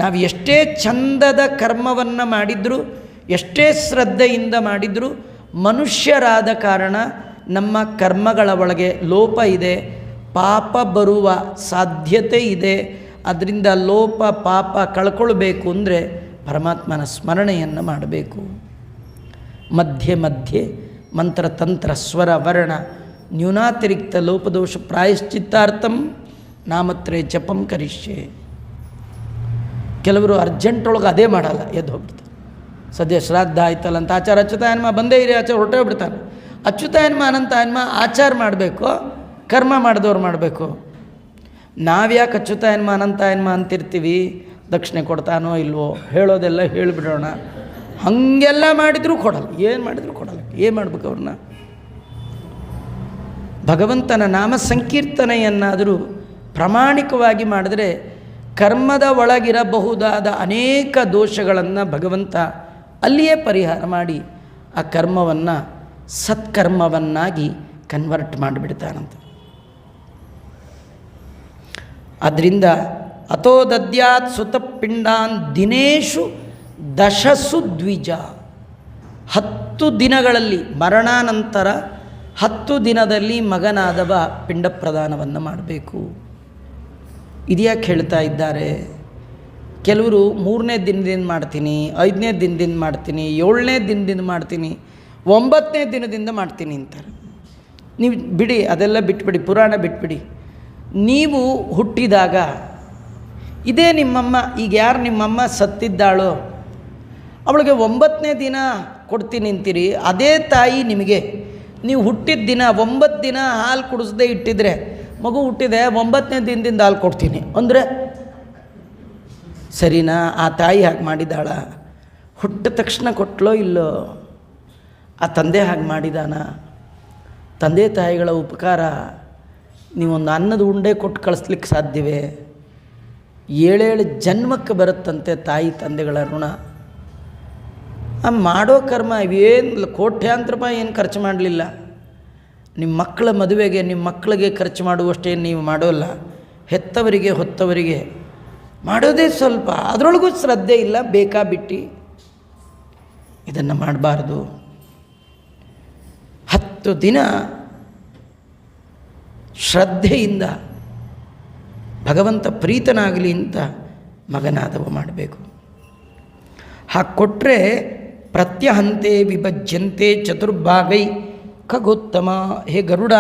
ನಾವು ಎಷ್ಟೇ ಚಂದದ ಕರ್ಮವನ್ನು ಮಾಡಿದರೂ, ಎಷ್ಟೇ ಶ್ರದ್ಧೆಯಿಂದ ಮಾಡಿದರೂ, ಮನುಷ್ಯರಾದ ಕಾರಣ ನಮ್ಮ ಕರ್ಮಗಳ ಒಳಗೆ ಲೋಪ ಇದೆ, ಪಾಪ ಬರುವ ಸಾಧ್ಯತೆ ಇದೆ. ಅದರಿಂದ ಲೋಪ ಪಾಪ ಕಳ್ಕೊಳ್ಬೇಕು ಅಂದರೆ ಪರಮಾತ್ಮನ ಸ್ಮರಣೆಯನ್ನು ಮಾಡಬೇಕು. ಮಧ್ಯೆ ಮಧ್ಯೆ ಮಂತ್ರ ತಂತ್ರ ಸ್ವರ ವರ್ಣ ನ್ಯೂನಾತಿರಿಕ್ತ ಲೋಪದೋಷ ಪ್ರಾಯಶ್ಚಿತ್ತಾರ್ಥಂ ನಾಮತ್ರೇ ಜಪಂ ಕರಿಷ್ಯೆ. ಕೆಲವರು ಅರ್ಜೆಂಟೊಳಗೆ ಅದೇ ಮಾಡಲ್ಲ, ಎದ್ದು ಹೋಗ್ಬಿಡ್ತಾರೆ. ಸದ್ಯ ಶ್ರಾದ್ದ ಆಯ್ತಲ್ಲ ಅಂತ ಆಚಾರ ಅಚ್ಯುತಾಯನ್ಮ ಬಂದೇ ಇರಿ ಆಚಾರ ಹೊರಟೇ ಹೋಗ್ಬಿಡ್ತಾನೆ. ಅಚ್ಯುತಾಯನ್ಮ ಅನಂತಾಯನ್ಮ ಆಚಾರ ಮಾಡಬೇಕು, ಕರ್ಮ ಮಾಡಿದವ್ರು ಮಾಡಬೇಕು. ನಾವ್ಯಾಕೆ ಅಚ್ಯುತಾಯನ್ಮ ಅನಂತಾಯನ್ಮ ಅಂತಿರ್ತೀವಿ? ದಕ್ಷಿಣೆ ಕೊಡ್ತಾನೋ ಇಲ್ವೋ ಹೇಳೋದೆಲ್ಲ ಹೇಳಿಬಿಡೋಣ. ಹಾಗೆಲ್ಲ ಮಾಡಿದರೂ ಕೊಡಲ್ಲ, ಏನು ಮಾಡಿದರೂ ಕೊಡಲ್ಲ. ಏನು ಮಾಡ್ಬೇಕು ಅವ್ರನ್ನ? ಭಗವಂತನ ನಾಮ ಸಂಕೀರ್ತನೆಯನ್ನಾದರೂ ಪ್ರಾಮಾಣಿಕವಾಗಿ ಮಾಡಿದ್ರೆ ಕರ್ಮದ ಒಳಗಿರಬಹುದಾದ ಅನೇಕ ದೋಷಗಳನ್ನು ಭಗವಂತ ಅಲ್ಲಿಯೇ ಪರಿಹಾರ ಮಾಡಿ ಆ ಕರ್ಮವನ್ನು ಸತ್ಕರ್ಮವನ್ನಾಗಿ ಕನ್ವರ್ಟ್ ಮಾಡಿಬಿಡ್ತಾನಂತ. ಆದ್ದರಿಂದ ಅಥೋ ದದ್ಯಾತ್ ಸುತಪಿಂಡಾನ್ ದಿನೇಶು ದಶಸು ದ್ವಿಜ. 10 ದಿನಗಳಲ್ಲಿ, ಮರಣಾನಂತರ 10 ದಿನದಲ್ಲಿ ಮಗನಾದವ ಪಿಂಡ ಪ್ರದಾನವನ್ನು ಮಾಡಬೇಕು. ಇದ್ಯಾಕೆ ಹೇಳ್ತಾ ಇದ್ದಾರೆ? ಕೆಲವರು 3ನೇ ದಿನದಿಂದ ಮಾಡ್ತೀನಿ, 5ನೇ ದಿನದಿಂದ ಮಾಡ್ತೀನಿ, 7ನೇ ದಿನದಿಂದ ಮಾಡ್ತೀನಿ, 9ನೇ ದಿನದಿಂದ ಮಾಡ್ತೀನಿ ಅಂತಾರೆ. ನೀವು ಬಿಡಿ, ಅದೆಲ್ಲ ಬಿಟ್ಬಿಡಿ, ಪುರಾಣ ಬಿಟ್ಬಿಡಿ. ನೀವು ಹುಟ್ಟಿದಾಗ ಇದೇ ನಿಮ್ಮಮ್ಮ, ಈಗ ಯಾರು ನಿಮ್ಮಮ್ಮ ಸತ್ತಿದ್ದಾಳೋ ಅವಳಿಗೆ 9ನೇ ದಿನ ಕೊಡ್ತೀನಿ ಅಂತೀರಿ. ಅದೇ ತಾಯಿ ನಿಮಗೆ ನೀವು ಹುಟ್ಟಿದ ದಿನ 9 ದಿನ ಹಾಲು ಕುಡಿಸದೇ ಇಟ್ಟಿದ್ರೆ, ಮಗು ಹುಟ್ಟಿದೆ 9ನೇ ದಿನದಿಂದ ಹಾಲು ಕೊಡ್ತೀನಿ ಅಂದರೆ ಸರಿನಾ? ಆ ತಾಯಿ ಹಾಗೆ ಮಾಡಿದಾಳ? ಹುಟ್ಟಿದ ತಕ್ಷಣ ಕೊಟ್ಟಲೋ ಇಲ್ಲೋ? ಆ ತಂದೆ ಹಾಗೆ ಮಾಡಿದಾನ? ತಂದೆ ತಾಯಿಗಳ ಉಪಕಾರ ನೀವೊಂದು ಅನ್ನದ ಉಂಡೆ ಕೊಟ್ಟು ಕಳಿಸ್ಲಿಕ್ಕೆ ಸಾಧ್ಯವೇ? 7 ಜನ್ಮಕ್ಕೆ ಬರುತ್ತಂತೆ ತಾಯಿ ತಂದೆಗಳ ಋಣ. ಮಾಡೋ ಕರ್ಮ ಇವೇನು ಕೋಟ್ಯಾಂತರ ರೂಪಾಯಿ ಏನು ಖರ್ಚು ಮಾಡಲಿಲ್ಲ. ನಿಮ್ಮ ಮಕ್ಕಳ ಮದುವೆಗೆ ನಿಮ್ಮ ಮಕ್ಕಳಿಗೆ ಖರ್ಚು ಮಾಡುವಷ್ಟೇನು ನೀವು ಮಾಡೋಲ್ಲ. ಹೆತ್ತವರಿಗೆ ಹೊತ್ತವರಿಗೆ ಮಾಡೋದೇ ಸ್ವಲ್ಪ, ಅದರೊಳಗೂ ಶ್ರದ್ಧೆ ಇಲ್ಲ, ಬೇಕಾ ಬಿಟ್ಟು ಇದನ್ನು ಮಾಡಬಾರ್ದು. 10 ದಿನ ಶ್ರದ್ಧೆಯಿಂದ ಭಗವಂತ ಪ್ರೀತನಾಗಲಿ ಅಂತ ಮಗನಾದವ ಮಾಡಬೇಕು. ಹಾಗೆ ಕೊಟ್ಟರೆ ಪ್ರತ್ಯಹಂತೆ ವಿಭಜ್ಯಂತೆ ಚತುರ್ಭಾಗೈ ಖಗೋತ್ತಮ. ಹೇ ಗರುಡ,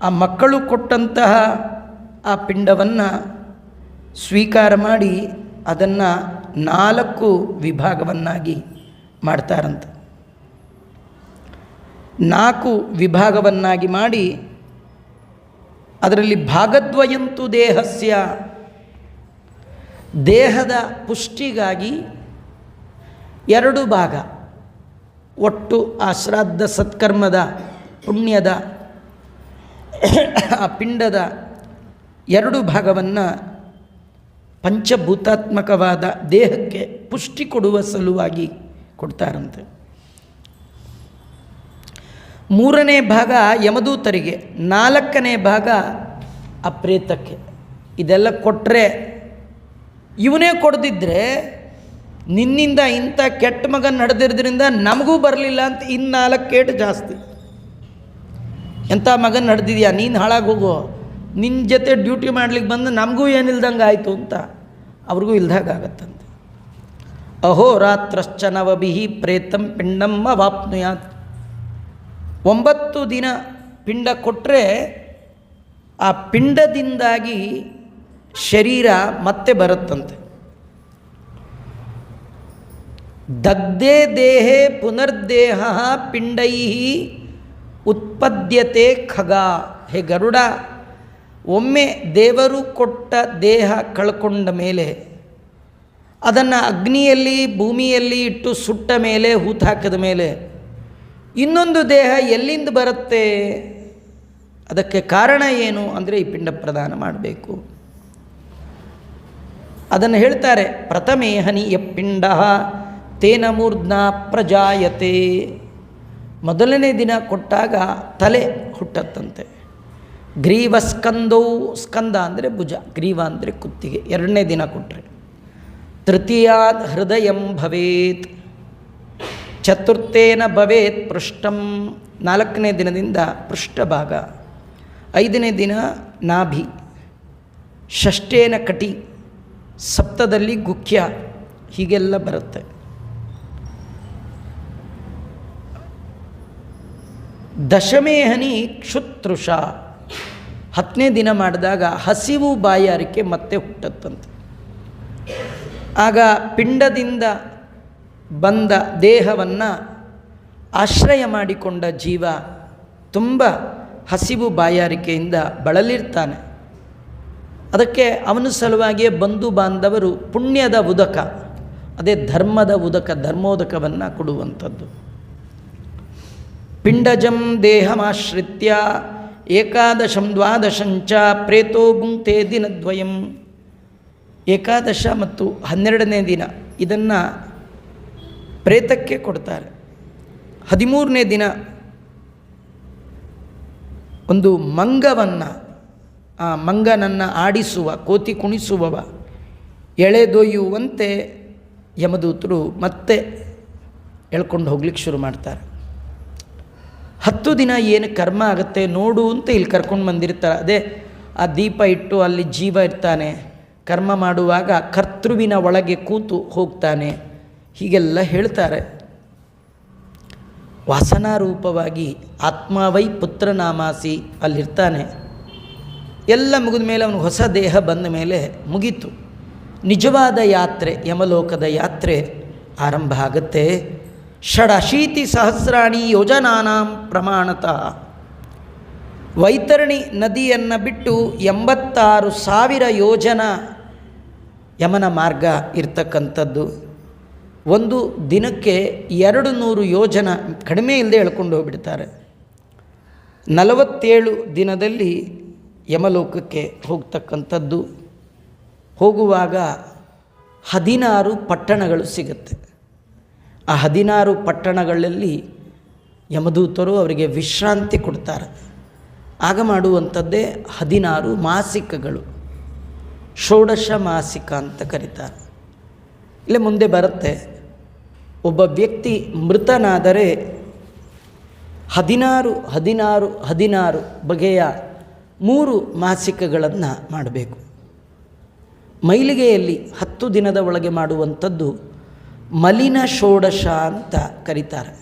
ಆ ಮಕ್ಕಳು ಕೊಟ್ಟಂತಹ ಆ ಪಿಂಡವನ್ನು ಸ್ವೀಕಾರ ಮಾಡಿ ಅದನ್ನು 4 ವಿಭಾಗವನ್ನಾಗಿ ಮಾಡ್ತಾರಂತೆ. 4 ವಿಭಾಗವನ್ನಾಗಿ ಮಾಡಿ ಅದರಲ್ಲಿ ಭಾಗದ್ವಯಂತು ದೇಹಸ್ಯ, ದೇಹದ ಪುಷ್ಟಿಗಾಗಿ 2 ಭಾಗ, ಒಟ್ಟು ಆ ಶ್ರಾದ್ದ ಸತ್ಕರ್ಮದ ಪುಣ್ಯದ ಆ ಪಿಂಡದ 2 ಭಾಗವನ್ನು ಪಂಚಭೂತಾತ್ಮಕವಾದ ದೇಹಕ್ಕೆ ಪುಷ್ಟಿ ಕೊಡುವ ಸಲುವಾಗಿ ಕೊಡ್ತಾರಂತೆ. 3ನೇ ಭಾಗ ಯಮದೂತರಿಗೆ, 4ನೇ ಭಾಗ ಆ ಪ್ರೇತಕ್ಕೆ. ಇದೆಲ್ಲ ಕೊಟ್ಟರೆ, ಇವನೇ ಕೊಡದಿದ್ದರೆ ನಿನ್ನಿಂದ ಇಂಥ ಕೆಟ್ಟ ಮಗನ ನಡೆದಿರೋದ್ರಿಂದ ನಮಗೂ ಬರಲಿಲ್ಲ ಅಂತ 4 ಏಟು ಜಾಸ್ತಿ. ಎಂಥ ಮಗನ ನಡೆದಿದ್ಯಾ, ನೀನು ಹಾಳಾಗಿ ಹೋಗೋ, ನಿನ್ನ ಜೊತೆ ಡ್ಯೂಟಿ ಮಾಡ್ಲಿಕ್ಕೆ ಬಂದು ನಮಗೂ ಏನಿಲ್ದಂಗೆ ಆಯಿತು ಅಂತ ಅವ್ರಿಗೂ ಇಲ್ದಾಗತ್ತಂತೆ. ಅಹೋರಾತ್ರಶ್ಚ ನವಭಿಃ ಪ್ರೇತಂ ಪಿಂಡಂ ಅವಾಪ್ನುಯಾತ್. 9 ದಿನ ಪಿಂಡ ಕೊಟ್ಟರೆ ಆ ಪಿಂಡದಿಂದಾಗಿ ಶರೀರ ಮತ್ತೆ ಬರುತ್ತಂತೆ. ದಗ್ಧೇ ದೇಹೇ ಪುನರ್ದೇಹ ಪಿಂಡೈ ಉತ್ಪದ್ಯತೆ ಖಗ. ಹೇ ಗರುಡ, ಒಮ್ಮೆ ದೇವರು ಕೊಟ್ಟ ದೇಹ ಕಳ್ಕೊಂಡ ಮೇಲೆ ಅದನ್ನು ಅಗ್ನಿಯಲ್ಲಿ ಭೂಮಿಯಲ್ಲಿ ಇಟ್ಟು ಸುಟ್ಟ ಮೇಲೆ ಹೂತು ಹಾಕಿದ ಮೇಲೆ ಇನ್ನೊಂದು ದೇಹ ಎಲ್ಲಿಂದ ಬರುತ್ತೆ? ಅದಕ್ಕೆ ಕಾರಣ ಏನು ಅಂದರೆ ಈ ಪಿಂಡ ಪ್ರದಾನ ಮಾಡಬೇಕು. ಅದನ್ನು ಹೇಳ್ತಾರೆ, ಪ್ರಥಮೇಹನೀಯ ಪಿಂಡ ತೇನ ಮೂರ್ಧ್ನಾ ಪ್ರಜಾಯತೆ. ಮೊದಲನೇ ದಿನ ಕೊಟ್ಟಾಗ ತಲೆ ಹುಟ್ಟತ್ತಂತೆ. ಗ್ರೀವಸ್ಕಂದೌ, ಸ್ಕಂದ ಅಂದರೆ ಭುಜ, ಗ್ರೀವ ಅಂದರೆ ಕುತ್ತಿಗೆ. 2ನೇ ದಿನ ಕೊಟ್ಟರೆ ತೃತೀಯಾದ್ ಹೃದಯಂ ಭವೇತ್, ಚತುರ್ಥೇನ ಭವೇತ್ ಪೃಷ್ಠಂ. 4ನೇ ದಿನದಿಂದ ಪೃಷ್ಠಭಾಗ, 5ನೇ ದಿನ ನಾಭಿ, ಷಷ್ಠೇನ ಕಟಿ, ಸಪ್ತದಲ್ಲಿ ಗುಖ್ಯ, ಹೀಗೆಲ್ಲ ಬರುತ್ತೆ. ದಶಮೇಹನಿ ಕ್ಷುತೃಷ, 10ನೇ ದಿನ ಮಾಡಿದಾಗ ಹಸಿವು ಬಾಯಾರಿಕೆ ಮತ್ತೆ ಹುಟ್ಟತ್ತಂತೆ. ಆಗ ಪಿಂಡದಿಂದ ಬಂದ ದೇಹವನ್ನು ಆಶ್ರಯ ಮಾಡಿಕೊಂಡ ಜೀವ ತುಂಬ ಹಸಿವು ಬಾಯಾರಿಕೆಯಿಂದ ಬಳಲಿರ್ತಾನೆ. ಅದಕ್ಕೆ ಅವನ ಸಲುವಾಗಿಯೇ ಬಂಧು ಬಾಂಧವರು ಪುಣ್ಯದ ಉದಕ, ಅದೇ ಧರ್ಮದ ಉದಕ, ಧರ್ಮೋದಕವನ್ನು ಕೊಡುವಂಥದ್ದು. ಪಿಂಡಜಂ ದೇಹಮಾಶ್ರಿತ್ಯ ಏಕಾದಶಂ ದ್ವಾದಶಂಚ ಪ್ರೇತೋ ಭುಂಕ್ತೆ ದಿನದ್ವಯಂ. 11 ಮತ್ತು 12ನೇ ದಿನ ಇದನ್ನು ಪ್ರೇತಕ್ಕೆ ಕೊಡ್ತಾರೆ. 13ನೇ ದಿನ ಒಂದು ಮಂಗವನ್ನು, ಆ ಮಂಗನನ್ನು ಆಡಿಸುವ, ಕೋತಿ ಕುಣಿಸುವವ ಎಳೆದೊಯ್ಯುವಂತೆ ಯಮದೂತರು ಮತ್ತೆ ಎಳ್ಕೊಂಡು ಹೋಗ್ಲಿಕ್ಕೆ ಶುರು ಮಾಡ್ತಾರೆ. 10 ದಿನ ಏನು ಕರ್ಮ ಆಗುತ್ತೆ ನೋಡು ಅಂತ ಇಲ್ಲಿ ಕರ್ಕೊಂಡು ಬಂದಿರ್ತಾರೆ. ಅದೇ ಆ ದೀಪ ಇಟ್ಟು ಅಲ್ಲಿ ಜೀವ ಇರ್ತಾನೆ, ಕರ್ಮ ಮಾಡುವಾಗ ಕರ್ತೃವಿನ ಒಳಗೆ ಕೂತು ಹೋಗ್ತಾನೆ, ಹೀಗೆಲ್ಲ ಹೇಳ್ತಾರೆ. ವಾಸನಾರೂಪವಾಗಿ ಆತ್ಮಾವೈ ಪುತ್ರನಾಮಾಸಿ ಅಲ್ಲಿರ್ತಾನೆ. ಎಲ್ಲ ಮುಗಿದ ಮೇಲೆ ಅವನಿಗೆ ಹೊಸ ದೇಹ ಬಂದ ಮೇಲೆ ಮುಗೀತು. ನಿಜವಾದ ಯಾತ್ರೆ, ಯಮಲೋಕದ ಯಾತ್ರೆ ಆರಂಭ ಆಗುತ್ತೆ. ಷಡಶೀತಿ ಸಹಸ್ರಾಣಿ ಯೋಜನಾನಾಂ ಪ್ರಮಾಣತಃ. ವೈತರಣಿ ನದಿಯನ್ನು ಬಿಟ್ಟು 86,000 ಯೋಜನ ಯಮನ ಮಾರ್ಗ ಇರ್ತಕ್ಕಂಥದ್ದು. ಒಂದು ದಿನಕ್ಕೆ 200 ಯೋಜನ ಕಡಿಮೆ ಇಲ್ಲದೆ ಎಳ್ಕೊಂಡು ಹೋಗ್ಬಿಡ್ತಾರೆ. 47 ದಿನದಲ್ಲಿ ಯಮಲೋಕಕ್ಕೆ ಹೋಗ್ತಕ್ಕಂಥದ್ದು. ಹೋಗುವಾಗ 16 ಪಟ್ಟಣಗಳು ಸಿಗುತ್ತೆ. ಆ 16 ಪಟ್ಟಣಗಳಲ್ಲಿ ಯಮದೂತರು ಅವರಿಗೆ ವಿಶ್ರಾಂತಿ ಕೊಡ್ತಾರೆ. ಆಗ ಮಾಡುವಂಥದ್ದೇ 16 ಮಾಸಿಕಗಳು, ಷೋಡಶ ಮಾಸಿಕ ಅಂತ ಕರೀತಾರೆ. ಇಲ್ಲೇ ಮುಂದೆ ಬರುತ್ತೆ, ಒಬ್ಬ ವ್ಯಕ್ತಿ ಮೃತನಾದರೆ 16 ಬಗೆಯ 3 ಮಾಸಿಕಗಳನ್ನು ಮಾಡಬೇಕು. ಮೈಲಿಗೆಯಲ್ಲಿ 10 ದಿನದ ಒಳಗೆ ಮಾಡುವಂಥದ್ದು ಮಲಿನ ಷೋಡಶ ಅಂತ ಕರೀತಾರೆ.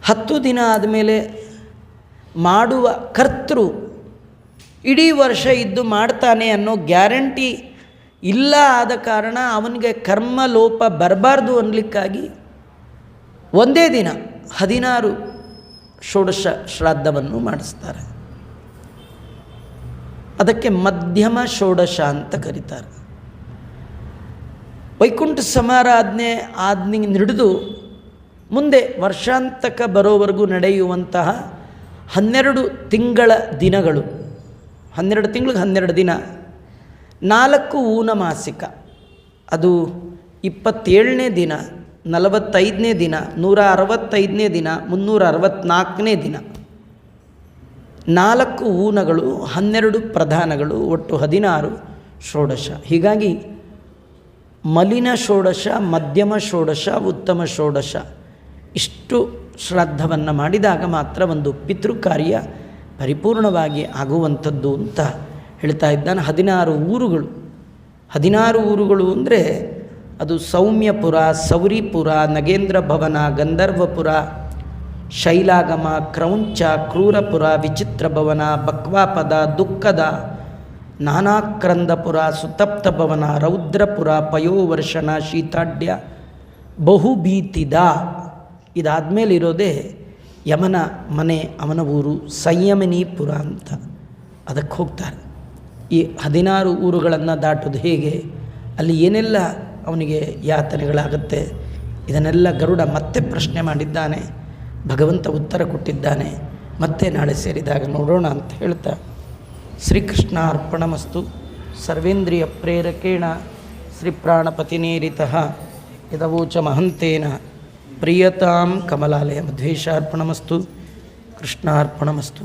10 ದಿನ ಆದಮೇಲೆ ಮಾಡುವ ಕರ್ತೃ ಇಡೀ ವರ್ಷ ಇದ್ದು ಮಾಡ್ತಾನೆ ಅನ್ನೋ ಗ್ಯಾರಂಟಿ ಇಲ್ಲ. ಆದ ಕಾರಣ ಅವನಿಗೆ ಕರ್ಮ ಲೋಪ ಬರಬಾರ್ದು ಅನ್ನಲಿಕ್ಕಾಗಿ ಒಂದೇ ದಿನ 16 ಷೋಡಶ ಶ್ರಾದ್ದವನ್ನು ಮಾಡಿಸ್ತಾರೆ. ಅದಕ್ಕೆ ಮಧ್ಯಮ ಷೋಡಶ ಅಂತ ಕರೀತಾರೆ. ವೈಕುಂಠ ಸಮಾರಾಧನೆ ಹಿಡಿದು ಮುಂದೆ ವರ್ಷಾಂತಕ ಬರೋವರೆಗೂ ನಡೆಯುವಂತಹ 12 ತಿಂಗಳ ದಿನಗಳು, 12 ತಿಂಗಳಿಗೆ 12 ದಿನ, 4 ಊನ ಮಾಸಿಕ, ಅದು 27ನೇ ದಿನ, 45ನೇ ದಿನ, 165ನೇ ದಿನ, 364ನೇ ದಿನ, 4 ಊನಗಳು, 12 ಪ್ರಧಾನಗಳು, ಒಟ್ಟು 16 ಷೋಡಶ. ಹೀಗಾಗಿ ಮಲಿನ ಷೋಡಶ, ಮಧ್ಯಮ ಷೋಡಶ, ಉತ್ತಮ ಷೋಡಶ ಇಷ್ಟು ಶ್ರಾದ್ದವನ್ನು ಮಾಡಿದಾಗ ಮಾತ್ರ ಒಂದು ಪಿತೃಕಾರ್ಯ ಪರಿಪೂರ್ಣವಾಗಿ ಆಗುವಂಥದ್ದು ಅಂತ ಹೇಳ್ತಾ ಇದ್ದಾನೆ. 16 ಊರುಗಳು ಅಂದರೆ ಅದು ಸೌಮ್ಯಪುರ, ಸೌರಿಪುರ, ನಗೇಂದ್ರ ಭವನ, ಗಂಧರ್ವಪುರ, ಶೈಲಾಗಮ, ಕ್ರೌಂಚ, ಕ್ರೂರಪುರ, ವಿಚಿತ್ರ ಭವನ, ಬಕ್ವಾಪದ, ದುಃಖದ, ನಾನಾಕ್ರಂದಪುರ, ಸುತಪ್ತ ಭವನ, ರೌದ್ರಪುರ, ಪಯೋವರ್ಷಣ, ಶೀತಾಢ್ಯ, ಬಹುಭೀತಿದ. ಇದಾದಮೇಲೆ ಇರೋದೇ ಯಮನ ಮನೆ, ಅವನ ಊರು ಸಂಯಮಿನೀಪುರ ಅಂತ. ಅದಕ್ಕೆ ಹೋಗ್ತಾರೆ. ಈ 16 ಊರುಗಳನ್ನು ದಾಟೋದು ಹೇಗೆ, ಅಲ್ಲಿ ಏನೆಲ್ಲ ಅವನಿಗೆ ಯಾತನೆಗಳಾಗುತ್ತೆ, ಇದನ್ನೆಲ್ಲ ಗರುಡ ಮತ್ತೆ ಪ್ರಶ್ನೆ ಮಾಡಿದ್ದಾನೆ. ಭಗವಂತ ಉತ್ತರ ಕೊಟ್ಟಿದ್ದಾನೆ. ಮತ್ತೆ ನಾಳೆ ಸೇರಿದಾಗ ನೋಡೋಣ ಅಂತ ಹೇಳ್ತಾ, ಶ್ರೀಕೃಷ್ಣ ಅರ್ಪಣಮಸ್ತು. ಸರ್ವೇಂದ್ರಿಯ ಪ್ರೇರಕೇಣ ಶ್ರೀಪ್ರಾಣಪತಿನೇರಿತಃ ಯದವೋಚ ಮಹಂತೇನ ಪ್ರಿಯತಾಂ ಕಮಲಾಲಯ ಮಧ್ವೇಶಾರ್ಪಣಮಸ್ತು. ಕೃಷ್ಣಾರ್ಪಣಮಸ್ತು.